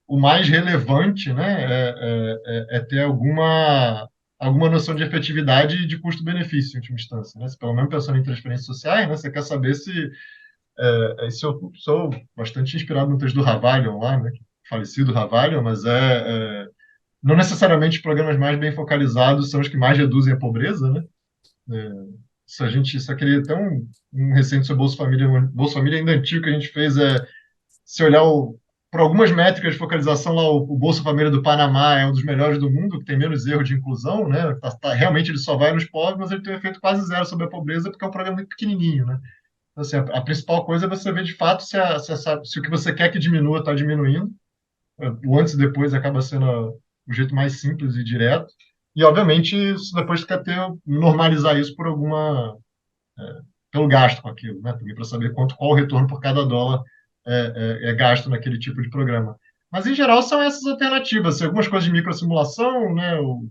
o mais relevante, né, é ter alguma noção de efetividade e de custo-benefício, em última instância. Né? Se, pelo menos pensando em transferências sociais, né, você quer saber se eu sou bastante inspirado no texto do Havalion lá, né, falecido Havalion, mas não necessariamente os programas mais bem focalizados são os que mais reduzem a pobreza, né? Se a gente só queria até um recente sobre Bolsa Família ainda antigo que a gente fez se olhar por algumas métricas de focalização lá, o Bolsa Família do Panamá é um dos melhores do mundo, que tem menos erro de inclusão, né? Realmente ele só vai nos pobres, mas ele tem um efeito quase zero sobre a pobreza, porque é um programa muito pequenininho, né? Então, assim, a principal coisa é você ver de fato se o que você quer que diminua está diminuindo. O antes e depois acaba sendo o jeito mais simples e direto. E, obviamente, isso depois quer normalizar isso pelo gasto com aquilo, né? Também para saber qual o retorno por cada dólar é gasto naquele tipo de programa. Mas, em geral, são essas alternativas. Algumas coisas de microsimulação, né? O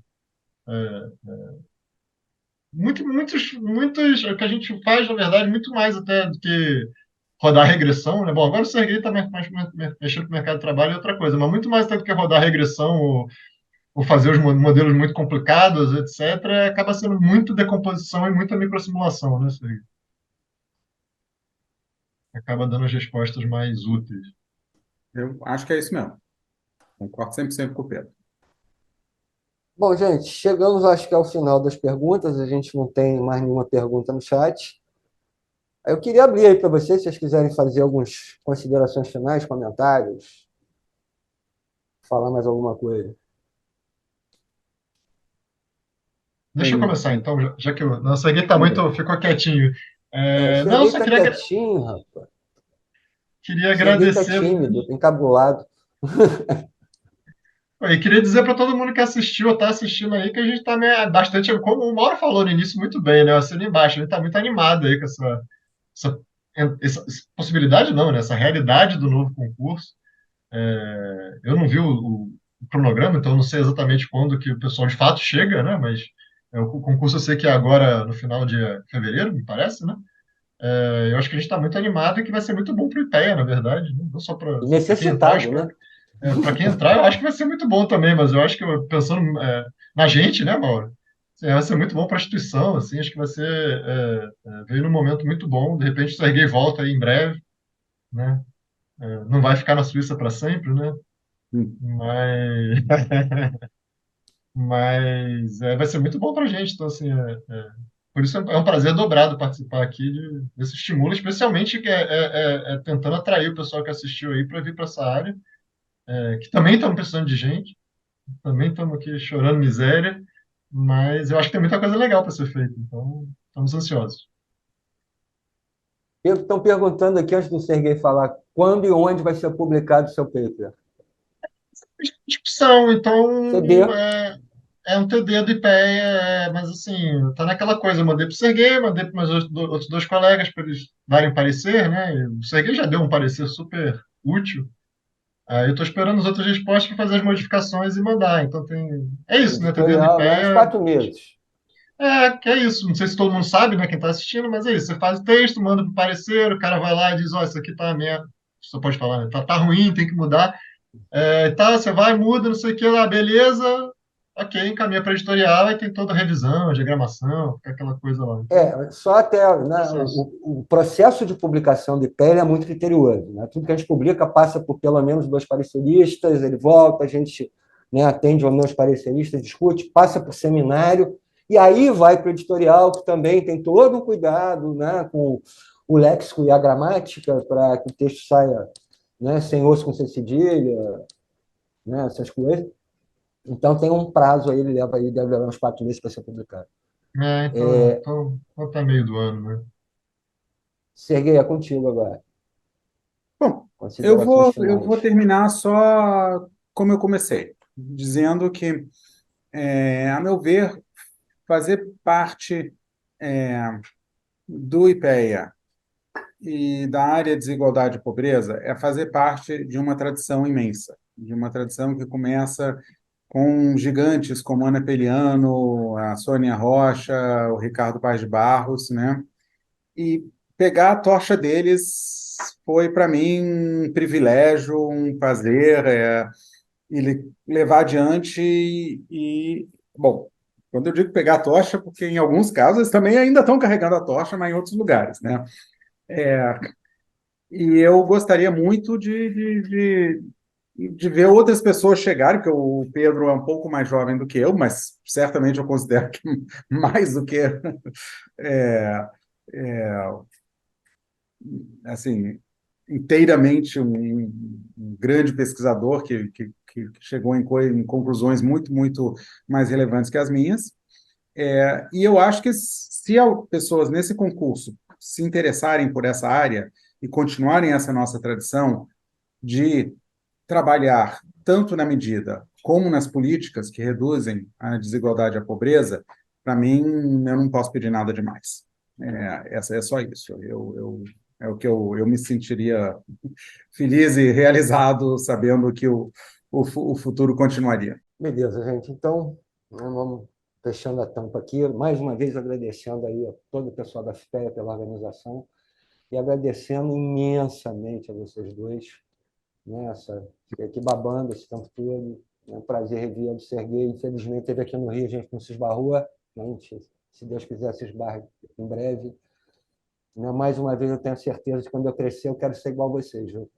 que a gente faz, na verdade, muito mais até do que rodar regressão, né? Bom, agora o Serguei está mexendo com o mercado de trabalho é outra coisa, mas muito mais até do que rodar regressão ou fazer os modelos muito complicados, etc., acaba sendo muito decomposição e muita microsimulação, né, Serguei? Acaba dando as respostas mais úteis. Eu acho que é isso mesmo. Concordo 100% com o Pedro. Bom, gente, chegamos, acho que ao final das perguntas. A gente não tem mais nenhuma pergunta no chat. Eu queria abrir aí para vocês, se vocês quiserem fazer algumas considerações finais, comentários, falar mais alguma coisa. Deixa eu começar, então, já que o nosso Serguei ficou quietinho. O Não, Serguei só está quietinho, rapaz. queria O Serguei está agradecer. tímido, encabulado. E queria dizer para todo mundo que assistiu ou está assistindo aí que a gente está bastante, como o Mauro falou no início muito bem, né? Assina embaixo, a gente está muito animado aí com essa, essa possibilidade, não, né? Essa realidade do novo concurso. Eu não vi o cronograma, então eu não sei exatamente quando que o pessoal de fato chega, né? Mas o concurso eu sei que é agora no final de fevereiro, me parece, né? Eu acho que a gente está muito animado e que vai ser muito bom para o IPEA, na verdade, né? Não só para quem entrar, Necessitado, né? para quem entrar, eu acho que vai ser muito bom também, mas eu acho que pensando na gente, né, Mauro? Assim, vai ser muito bom para a instituição, assim, acho que vai ser veio num momento muito bom. De repente o Serguei volta aí em breve, né? Não vai ficar na Suíça para sempre, né? Mas vai ser muito bom para a gente. Então, assim, por isso é um prazer dobrado participar aqui desse estímulo, especialmente que tentando atrair o pessoal que assistiu aí para vir para essa área, que também estamos precisando de gente, também estamos aqui chorando miséria, mas eu acho que tem muita coisa legal para ser feita, então estamos ansiosos. Estão perguntando aqui, antes do Serguei falar, quando e onde vai ser publicado o seu paper? Discussão, então CD. é um TD do IPEA, mas assim, tá naquela coisa, eu mandei para o Serguei, mandei para meus outros dois colegas para eles darem parecer, né? E o Serguei já deu um parecer super útil. Eu estou esperando as outras respostas para fazer as modificações e mandar. Então é isso, né? TD do Editorial, uns IPEA. 4 meses. Que é isso. Não sei se todo mundo sabe, né? Quem está assistindo, mas é isso. Você faz o texto, manda para o parecer, o cara vai lá e diz: Ó, isso aqui tá minha. Você pode falar, né? Tá ruim, tem que mudar. Você vai, muda, não sei o que lá, beleza. ok, encaminha para editorial e tem toda a revisão, diagramação, fica aquela coisa lá. Só até, né, Processo. o processo de publicação do IPEA é muito criterioso, né? Tudo que a gente publica passa por pelo menos 2 pareceristas, ele volta, a gente, né, atende aos meus pareceristas, discute, passa por seminário, e aí vai para o editorial, que também tem todo um cuidado, né, com o léxico e a gramática, para que o texto saia, né, sem osso com sem cedilha, né, essas coisas. Então tem um prazo aí, ele deve levar uns 4 meses para ser publicado. Então tá meio do ano, né? Serguei, é contigo agora. Bom, Considerações eu vou finais. terminar só como eu comecei, dizendo que, a meu ver, fazer parte do IPEA e da área de desigualdade e pobreza é fazer parte de uma tradição imensa, de uma tradição que começa com gigantes como Ana Peliano, a Sônia Rocha, o Ricardo Paz de Barros, né? E pegar a tocha deles foi para mim um privilégio, um prazer, e levar adiante bom, quando eu digo pegar a tocha, porque em alguns casos eles também ainda estão carregando a tocha, mas em outros lugares, né? E eu gostaria muito de ver outras pessoas chegarem, porque o Pedro é um pouco mais jovem do que eu, mas certamente eu considero que mais do que é, assim, inteiramente um grande pesquisador que chegou em conclusões muito, muito mais relevantes que as minhas. E eu acho que se pessoas nesse concurso se interessarem por essa área e continuarem essa nossa tradição de trabalhar tanto na medida como nas políticas que reduzem a desigualdade e a pobreza, para mim, eu não posso pedir nada demais. É só isso. É o que eu me sentiria feliz e realizado sabendo que o futuro continuaria. Beleza, gente. Então, né, vamos fechando a tampa aqui. Mais uma vez agradecendo aí a todo o pessoal da FPEA pela organização e agradecendo imensamente a vocês dois, né, fiquei aqui babando esse tempo todo. É um prazer rever o Serguei. Infelizmente, teve aqui no Rio, a gente não se esbarrou. A gente, se Deus quiser, se esbarre em breve. Né? Mais uma vez, eu tenho certeza de que quando eu crescer, eu quero ser igual a vocês. Viu?